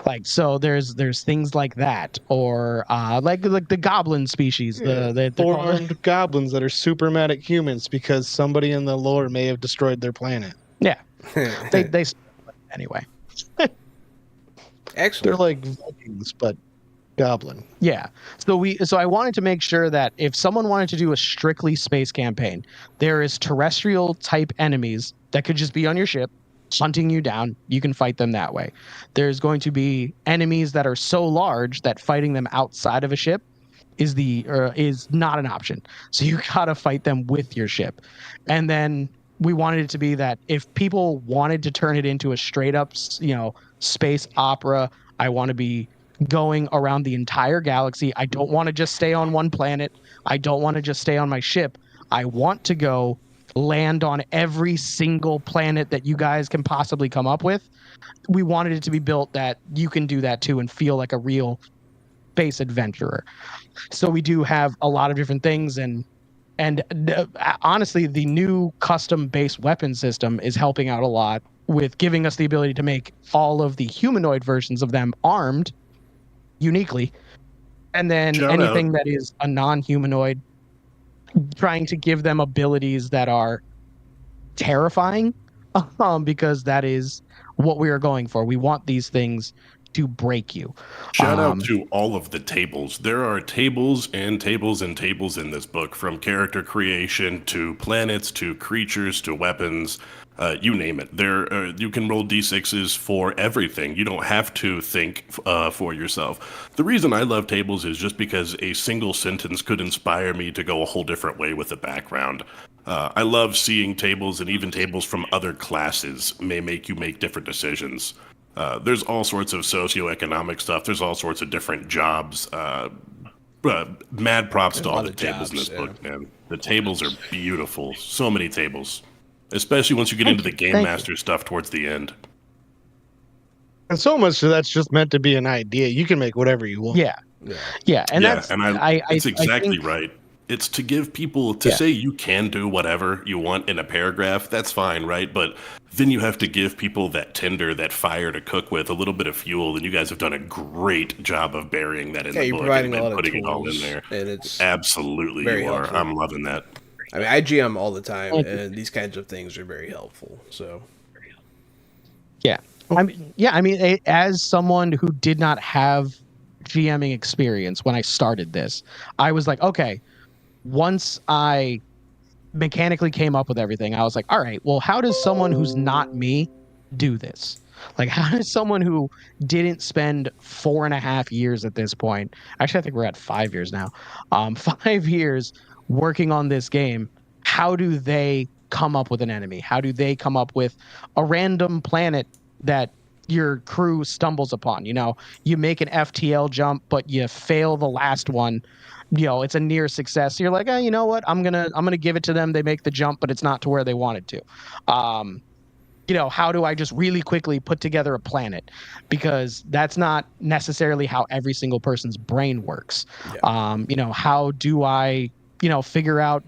Like, so there's things like that, or like the goblin species, the
4-armed goblins that are super mad at humans because somebody in the lore may have destroyed their planet.
Yeah, they anyway.
Excellent.
They're like Vikings, but goblin.
Yeah. So I wanted to make sure that if someone wanted to do a strictly space campaign, there is terrestrial type enemies that could just be on your ship hunting you down. You can fight them that way. There's going to be enemies that are so large that fighting them outside of a ship is not an option. So you got to fight them with your ship. And then we wanted it to be that if people wanted to turn it into a straight up, space opera, I want to be going around the entire galaxy. I don't want to just stay on one planet. I don't want to just stay on my ship. I want to go land on every single planet that you guys can possibly come up with. We wanted it to be built that you can do that too and feel like a real space adventurer. So we do have a lot of different things, and honestly, the new custom-based weapon system is helping out a lot with giving us the ability to make all of the humanoid versions of them armed uniquely, and then anything that is a non-humanoid, trying to give them abilities that are terrifying, because that is what we are going for. We want these things to break you.
Shout out to all of the tables. There are tables and tables and tables in this book, from character creation to planets to creatures to weapons. You name it. You can roll d6s for everything. You don't have to think for yourself. The reason I love tables is just because a single sentence could inspire me to go a whole different way with the background. I love seeing tables, and even tables from other classes may make you make different decisions. There's all sorts of socioeconomic stuff. There's all sorts of different jobs. Mad props to all the tables in this book, man. The tables are beautiful. So many tables. Especially once you get into the Game Master stuff towards the end.
And so much of that's just meant to be an idea. You can make whatever you want.
Yeah. And that's
it's exactly right. It's to give people to say you can do whatever you want in a paragraph. That's fine, right? But then you have to give people that tinder, that fire to cook with, a little bit of fuel. And you guys have done a great job of burying that in the book and putting it all in there.
And it's
absolutely you are. Helpful. I'm loving that.
I mean, I GM all the time, and these kinds of things are very helpful. So,
I mean, as someone who did not have GMing experience when I started this, I was like, okay, once I mechanically came up with everything, I was like, all right, well, how does someone who's not me do this? Like, how does someone who didn't spend 4.5 years at this point, actually, I think we're at 5 years now, 5 years working on this game, how do they come up with an enemy? How do they come up with a random planet that your crew stumbles upon? You make an FTL jump, but you fail the last one. It's a near success. You're like, you know what? I'm gonna give it to them. They make the jump, but it's not to where they wanted to. How do I just really quickly put together a planet? Because that's not necessarily how every single person's brain works. Yeah. How do I figure out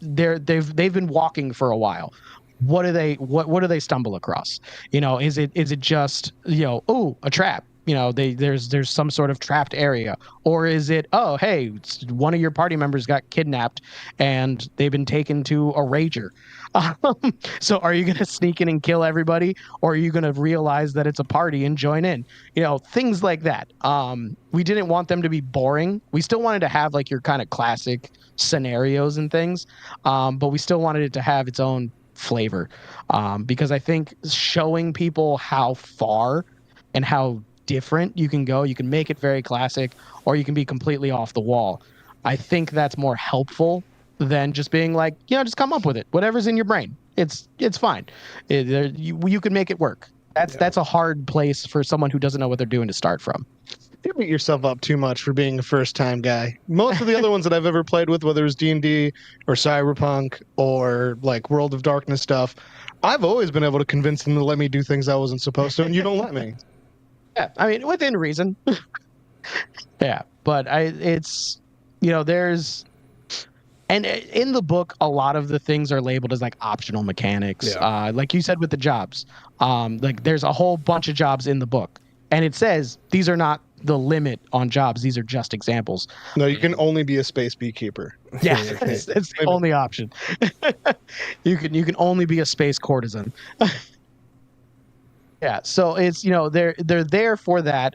they've been walking for a while. What do they stumble across? Is it just, a trap? There's some sort of trapped area, or is it, oh, hey, one of your party members got kidnapped and they've been taken to a rager. So are you going to sneak in and kill everybody, or are you going to realize that it's a party and join in? Things like that. We didn't want them to be boring. We still wanted to have like your kind of classic scenarios and things, but we still wanted it to have its own flavor, because I think showing people how far and how different you can go. You can make it very classic, or you can be completely off the wall. I think that's more helpful than just being like, just come up with it. Whatever's in your brain, it's fine. You can make it work. That's a hard place for someone who doesn't know what they're doing to start from.
You beat yourself up too much for being a first-time guy. Most of the other ones that I've ever played with, whether it's D&D or Cyberpunk or like World of Darkness stuff, I've always been able to convince them to let me do things I wasn't supposed to, and you don't let me.
Yeah, I mean, within reason. Yeah, but there's, and in the book, a lot of the things are labeled as like optional mechanics.
Yeah.
Like you said with the jobs, like there's a whole bunch of jobs in the book, and it says these are not the limit on jobs. These are just examples.
No, you can only be a space beekeeper.
Yeah, it's the only option. You can only be a space courtesan. Yeah, so it's they're there for that.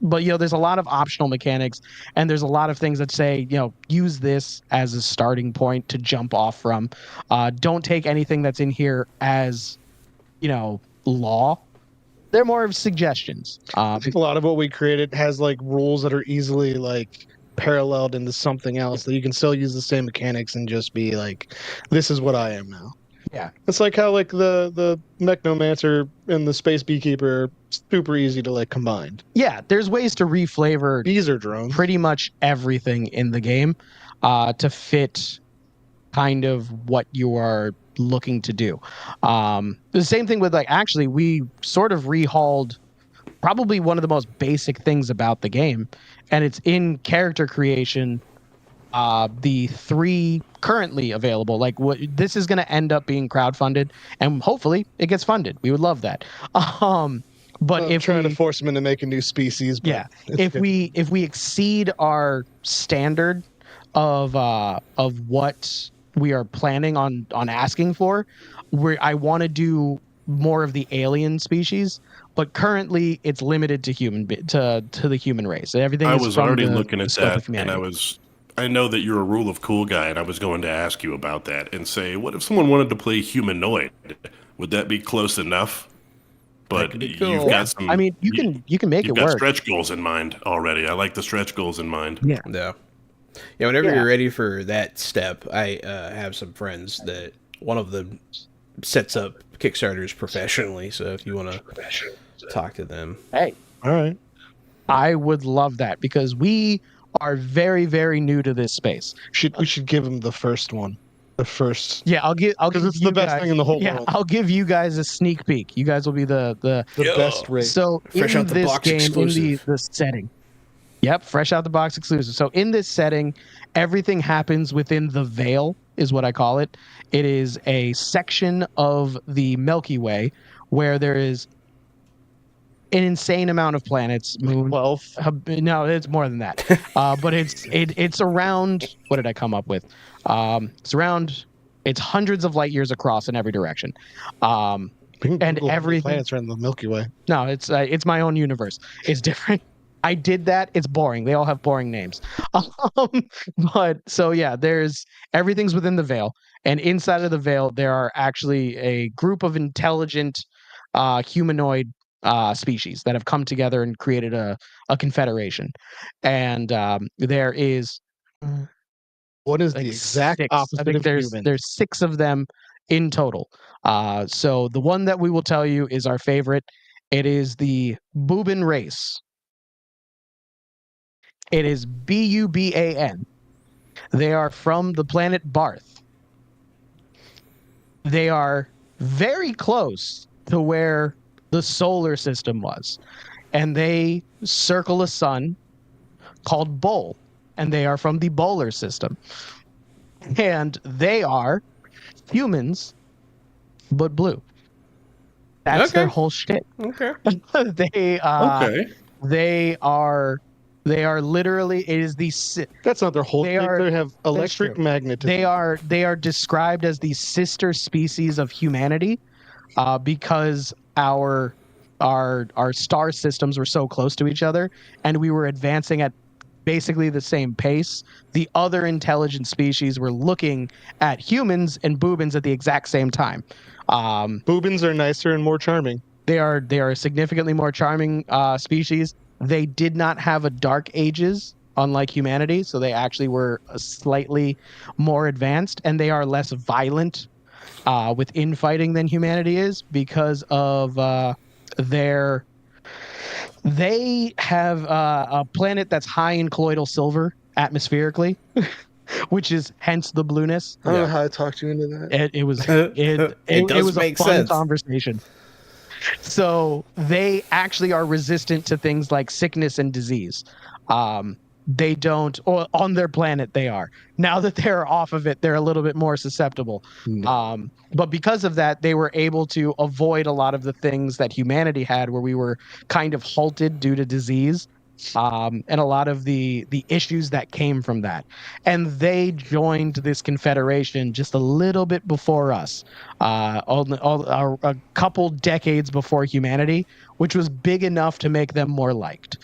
But there's a lot of optional mechanics, and there's a lot of things that say use this as a starting point to jump off from. Don't take anything that's in here as law. They're more of suggestions.
I think a lot of what we created has like rules that are easily like paralleled into something else that you can still use the same mechanics and just be like, this is what I am now.
Yeah.
It's like how like the Mechnomancer and the Space Beekeeper are super easy to like combine.
Yeah, there's ways to reflavor
These are drones.
pretty much everything in the game to fit kind of what you are looking to do. The same thing with actually we sort of rehauled probably one of the most basic things about the game, and it's in character creation. The 3 currently available, this is going to end up being crowdfunded, and hopefully it gets funded. We would love that. But
I'm trying to force them into make a new species. But
if we exceed our standard of what we are planning on asking for, I want to do more of the alien species, but currently it's limited to the human race. Everything.
I
is
was
from
already
the
looking at
scope of
that, and
humanity.
I know that you're a rule of cool guy, and I was going to ask you about that and say, what if someone wanted to play humanoid? Would that be close enough? But
could be cool.
you've got some.
I mean, you can make it
You've got
work.
stretch goals in mind already. I like the stretch goals in mind.
Yeah.
Yeah. Yeah, whenever you're ready for that step, I have some friends that one of them sets up Kickstarters professionally, so if you want to talk to them.
Hey.
All right.
I would love that because we are very, very new to this space.
We should give him the first one. The first.
Yeah, I'll give
it's the best thing in the whole world.
I'll give you guys a sneak peek. You guys will be the
best race.
So
Fresh
in
out the
this
box
game,
exclusive.
in the setting. Yep, fresh out the box exclusive. So in this setting, everything happens within the veil, is what I call it. It is a section of the Milky Way where there is an insane amount of planets. Moon.
12.
No, it's more than that. But it's around. What did I come up with? It's hundreds of light years across in every direction. And everything.
Planets are in the Milky Way.
No, it's my own universe. It's different. I did that. It's boring. They all have boring names. But so yeah, everything's within the veil, and inside of the veil there are actually a group of intelligent humanoid species that have come together and created a confederation. And there is
what is the exact opposite
I think
of human?
there's 6 of them in total. So the one that we will tell you is our favorite. It is the Buban race. It is Buban. They are from the planet Barth. They are very close to where the solar system was. And they circle a sun called Bol. And they are from the Bowler system. And they are humans, but blue. That's their whole shtick.
Okay.
They are literally. It is the.
That's not their whole. They have electric
true.
magnetism.
They are described as the sister species of humanity, because our star systems were so close to each other, and we were advancing at basically the same pace. The other intelligent species were looking at humans and Boobans at the exact same time.
Boobans are nicer and more charming.
They are a significantly more charming species. They did not have a dark ages, unlike humanity, so they actually were slightly more advanced, and they are less violent with infighting than humanity is because of their. They have a planet that's high in colloidal silver atmospherically, which is hence the blueness.
I don't know how I talked you into that.
It was
It does
was a
make
fun
sense.
conversation. So they actually are resistant to things like sickness and disease. They don't, or on their planet they are. Now that they're off of it, they're a little bit more susceptible. But because of that, they were able to avoid a lot of the things that humanity had, where we were kind of halted due to disease, and a lot of the issues that came from that. And they joined this confederation just a little bit before us, a couple decades before humanity, which was big enough to make them more liked.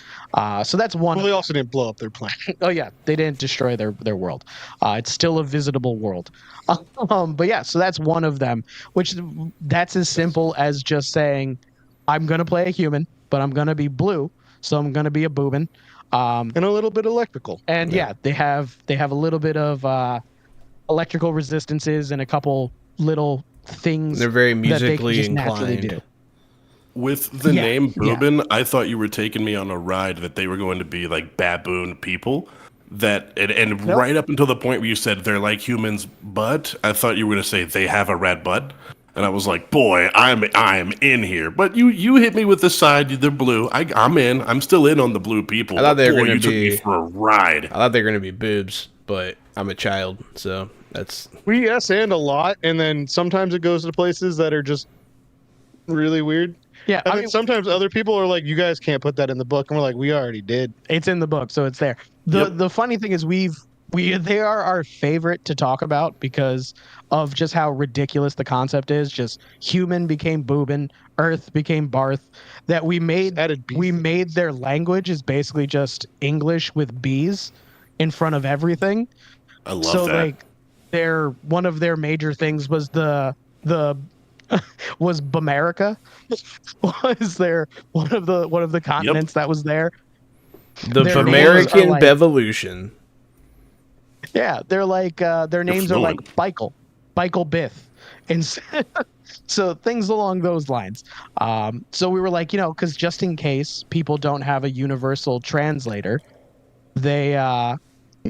So that's one.
Well, they also didn't blow up their planet.
Oh yeah, they didn't destroy their world. It's still a visitable world. But yeah, so that's one of them. Which that's as simple as just saying, I'm gonna play a human, but I'm gonna be blue, so I'm gonna be a boobin.
And a little bit electrical.
And yeah, they have a little bit of electrical resistances and a couple little things.
They're very
that they can
musically
just naturally
inclined.
do.
With the
Yeah,
name
yeah.
Boobin, I thought you were taking me on a ride that they were going to be like baboon people. And
Nope.
right up until the point where you said they're like humans, but I thought you were going to say they have a red butt. And I was like, boy, I'm in here. But you hit me with the side, they're blue. I'm in. I'm still in on the blue people.
I thought they were
Boy,
gonna
you took me
be-
for a ride.
I thought they were gonna be boobs, but I'm a child, so that's
We yes and a lot, and then sometimes it goes to places that are just really weird.
Yeah,
And
I
then
mean,
sometimes other people are like, "You guys can't put that in the book," and we're like, "We already did."
it's in the book, so it's there.
Yep.
The funny thing is they are our favorite to talk about because of just how ridiculous the concept is. Just human became boobin, Earth became Barth. That we made
Added beef.
we made their language is basically just English with B's in front of everything.
I love
So
that.
like one of their major things was the was Bamerica was there one of the continents that was there.
the
Their names
American
are like-
Bevolution.
Yeah, they're like their names are like Bikel Bith, and so things along those lines. So we were like, because just in case people don't have a universal translator, they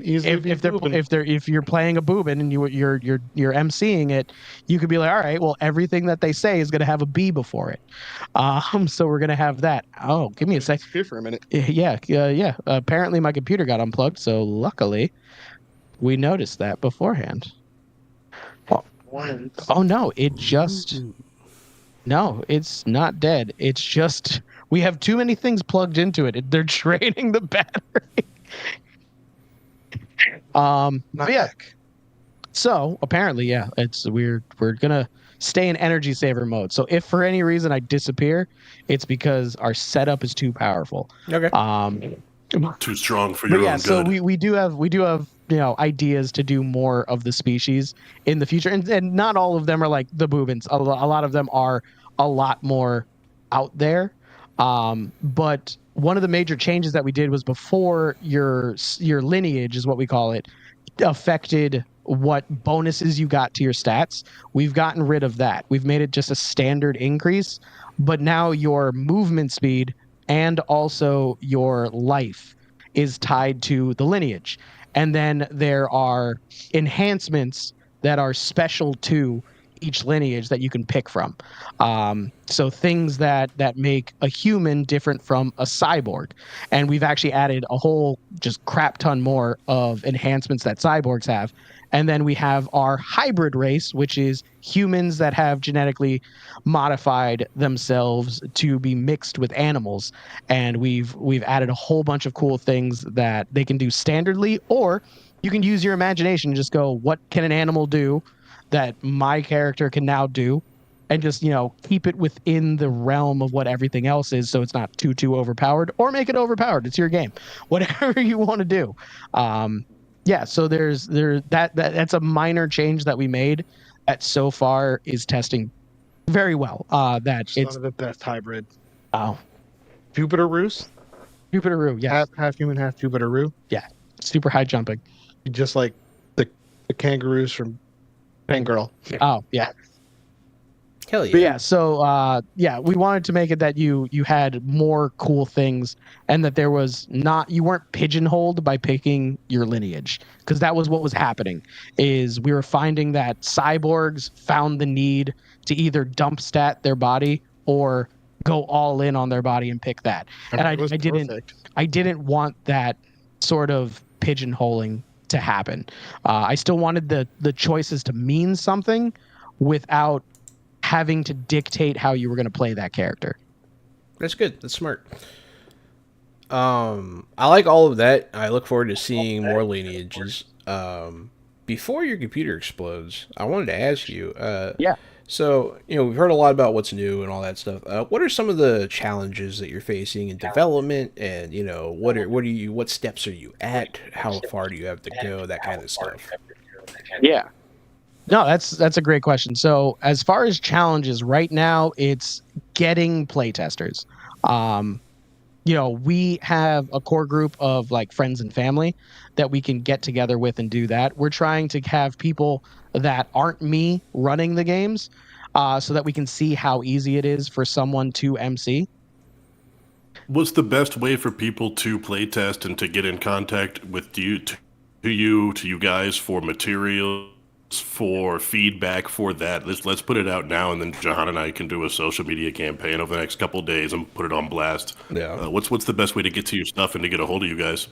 Easily be boobin.
if you're playing a boobin and you're emceeing it, you could be like, all right, well, everything that they say is going to have a B before it. So we're going to have that. Oh, give me a sec.
Here for a minute.
Yeah. Apparently my computer got unplugged, so luckily we noticed that beforehand. Oh no, no, it's not dead. It's just we have too many things plugged into it. They're draining the battery. But yeah. So apparently, yeah, we're gonna stay in energy saver mode. So if for any reason I disappear, it's because our setup is too powerful.
Okay.
Too strong for
But
your
yeah,
own
so
good.
we do have ideas to do more of the species in the future, and not all of them are like the boobins. A lot of them are a lot more out there. But one of the major changes that we did was before your lineage is what we call it affected what bonuses you got to your stats. We've gotten rid of that. We've made it just a standard increase, but now your movement speed and also your life is tied to the lineage. And then there are enhancements that are special to each lineage that you can pick from. So things that make a human different from a cyborg. And we've actually added a whole just crap ton more of enhancements that cyborgs have. And then we have our hybrid race, which is humans that have genetically modified themselves to be mixed with animals. And we've added a whole bunch of cool things that they can do standardly, or you can use your imagination and just go, what can an animal do that my character can now do? And just, keep it within the realm of what everything else is, so it's not too overpowered, or make it overpowered. It's your game. Whatever you want to do. Yeah, so that's a minor change that we made that so far is testing very well. That
Son
it's
of the best hybrid.
oh
Jupiter Roos,
Jupiter-Roo, yes,
half human, half Jupiter Roo.
yeah, super high jumping.
Just like the kangaroos from Fangirl.
Oh yeah.
Hell
But
yeah.
yeah, so yeah, we wanted to make it that you had more cool things, and that there was not, you weren't pigeonholed by picking your lineage, because that was what was happening. Is we were finding that cyborgs found the need to either dump stat their body or go all in on their body and pick that. And
It was perfect.
I didn't want that sort of pigeonholing to happen. I still wanted the choices to mean something without having to dictate how you were going to play that character.
That's good. That's smart. I like all of that. I look forward to seeing more lineages. Before your computer explodes, I wanted to ask you.
Yeah.
So we've heard a lot about what's new and all that stuff. What are some of the challenges that you're facing in development, and what steps are you at? How far do you have to go? That kind of stuff.
Yeah. No, that's a great question. So as far as challenges right now, it's getting playtesters. We have a core group of like friends and family that we can get together with and do that. We're trying to have people that aren't me running the games, so that we can see how easy it is for someone to MC.
What's the best way for people to playtest and to get in contact with you, to you guys for materials, for feedback for that? Let's put it out now, and then Jahan and I can do a social media campaign over the next couple of days and put it on blast.
Yeah.
What's the best way to get to your stuff and to get a hold of you guys?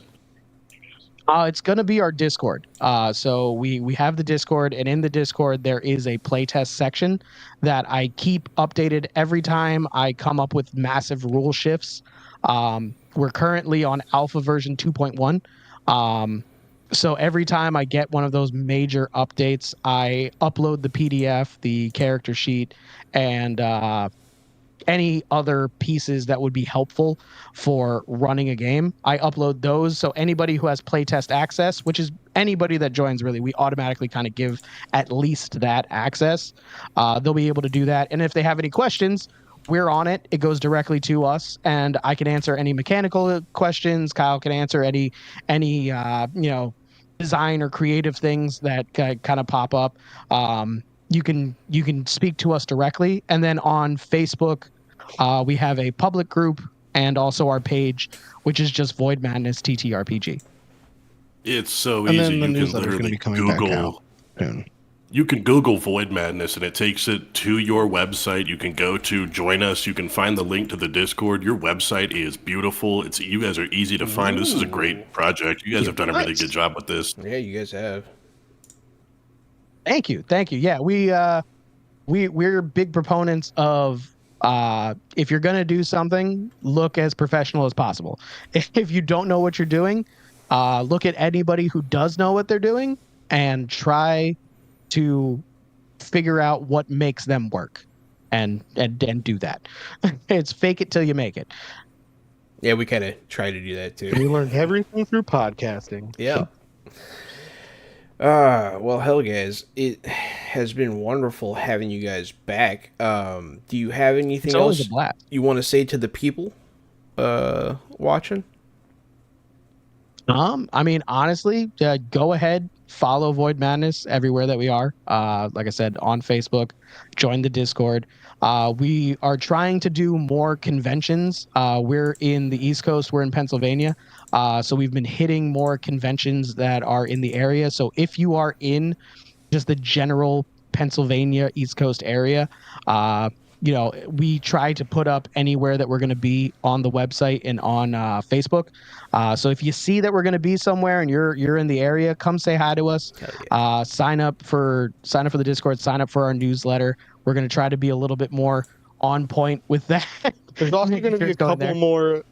It's going to be our Discord. So we have the Discord, and in the Discord there is a playtest section that I keep updated every time I come up with massive rule shifts. We're currently on alpha version 2.1. So every time I get one of those major updates, I upload the PDF, the character sheet, and any other pieces that would be helpful for running a game. I upload those, so anybody who has playtest access, which is anybody that joins, really, we automatically kind of give at least that access. They'll be able to do that, and if they have any questions, we're on it. It goes directly to us, and I can answer any mechanical questions. Kyle can answer any design or creative things that kind of pop up. You can speak to us directly, and then on Facebook, we have a public group and also our page, which is just Void Madness TTRPG.
It's so
And
easy.
then the
You can
newsletter's gonna
literally
be coming back
Google.
out soon.
You can Google Void Madness and it takes it to your website. You can go to join us. You can find the link to the Discord. Your website is beautiful. You guys are easy to find. This is a great project. You guys have done a really good job with this.
Yeah, you guys have.
Thank you. Yeah, we're big proponents of if you're gonna do something, look as professional as possible. If you don't know what you're doing, look at anybody who does know what they're doing and try to figure out what makes them work, and do that. It's fake it till you make it.
Yeah, we kind of try to do that too.
We learned everything through podcasting.
Yeah. Well, hell, guys, it has been wonderful having you guys back. Do you have anything
It's always
else
a blast.
you want to say to the people watching?
I mean, honestly, go ahead, follow Void Madness everywhere that we are. Like I said, on Facebook, join the Discord. We are trying to do more conventions. We're in the East Coast, we're in Pennsylvania. So we've been hitting more conventions that are in the area. So if you are in just the general Pennsylvania East Coast area, we try to put up anywhere that we're going to be on the website and on Facebook. So if you see that we're going to be somewhere and you're in the area, come say hi to us.
Yeah.
Sign up for the Discord. Sign up for our newsletter. We're going to try to be a little bit more on point with that.
There's also going to be a couple more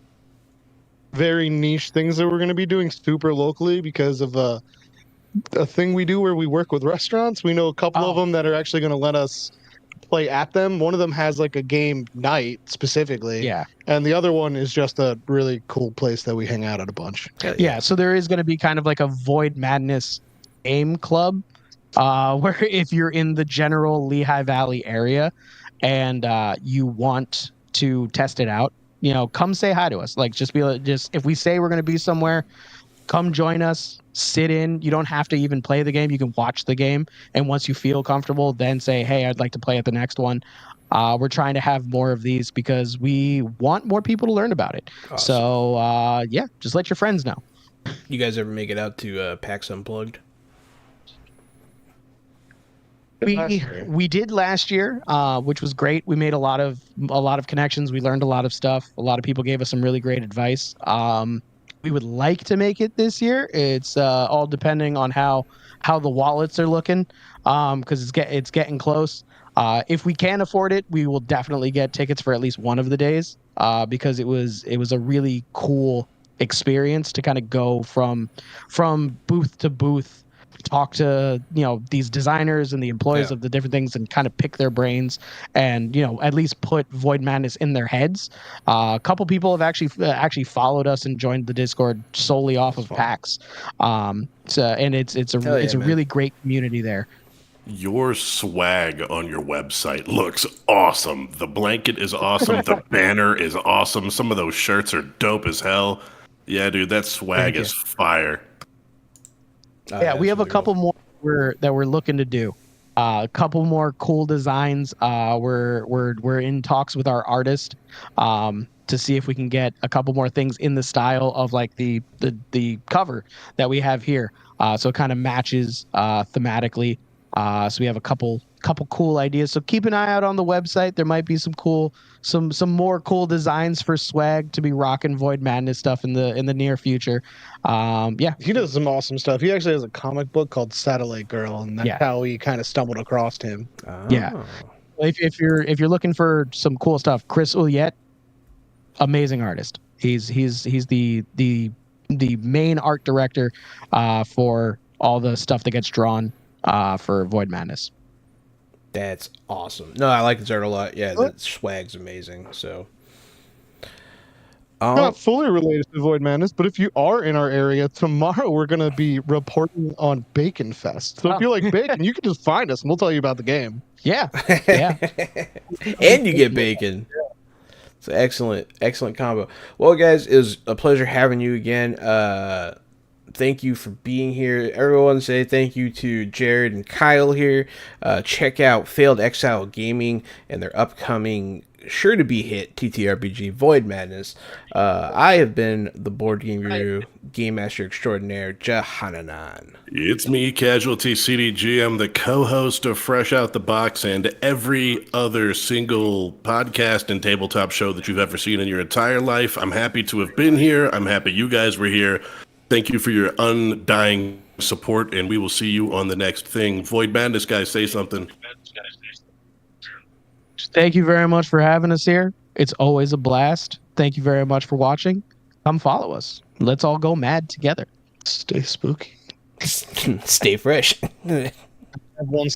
very niche things that we're going to be doing super locally because of a thing we do where we work with restaurants. We know a couple of them that are actually going to let us play at them. One of them has like a game night specifically.
Yeah.
And the other one is just a really cool place that we hang out at a bunch.
Yeah. So there is going to be kind of like a Void Madness game club, where if you're in the general Lehigh Valley area and you want to test it out, come say hi to us. Like, just if we say we're going to be somewhere, come join us, sit in. You don't have to even play the game. You can watch the game. And once you feel comfortable, then say, hey, I'd like to play at the next one. We're trying to have more of these because we want more people to learn about it. Awesome. So, yeah, just let your friends know.
You guys ever make it out to PAX Unplugged?
We did last year, which was great. We made a lot of connections. We learned a lot of stuff. A lot of people gave us some really great advice. We would like to make it this year. It's all depending on how the wallets are looking, because it's getting close. If we can afford it, we will definitely get tickets for at least one of the days, because it was a really cool experience to kind of go from booth to booth, talk to these designers and the employees of the different things, and kind of pick their brains, and at least put Void Madness in their heads. A couple people have actually followed us and joined the Discord solely off of PAX. And it's a really great community there.
Your swag on your website looks awesome. The blanket is awesome. The banner is awesome. Some of those shirts are dope as hell. Yeah, dude, that swag is fire.
Yeah, we have a couple more that we're looking to do. A couple more cool designs. We're in talks with our artist to see if we can get a couple more things in the style of like the cover that we have here. So it kind of matches thematically. So we have a couple cool ideas. So keep an eye out on the website. There might be some more cool designs for swag to be rocking Void Madness stuff in the near future. Yeah,
he does some awesome stuff. He actually has a comic book called Satellite Girl, and that's how we kind of stumbled across him.
Oh.
Yeah, if you're looking for some cool stuff, Chris Ouellette, amazing artist. He's the main art director for all the stuff that gets drawn for Void Madness.
That's awesome. No, I like this art a lot. Yeah, that swag's amazing. So,
not fully related to Void Madness, but if you are in our area tomorrow, we're going to be reporting on Bacon Fest. So if you like bacon, you can just find us and we'll tell you about the game.
Yeah.
And you get bacon. It's an excellent combo. Well, guys, it was a pleasure having you again. Thank you for being here. Everyone say thank you to Jared and Kyle here. Check out Failed Exile Gaming and their upcoming, sure to be hit, TTRPG Void Madness. I have been the Board Game Guru, Game Master Extraordinaire, Jahananan.
It's me, Casualty CDG. I'm the co-host of Fresh Out the Box and every other single podcast and tabletop show that you've ever seen in your entire life. I'm happy to have been here. I'm happy you guys were here. Thank you for your undying support, and we will see you on the next thing. Void Madness, guys, say something.
Thank you very much for having us here. It's always a blast. Thank you very much for watching. Come follow us. Let's all go mad together.
Stay spooky.
Stay fresh.
One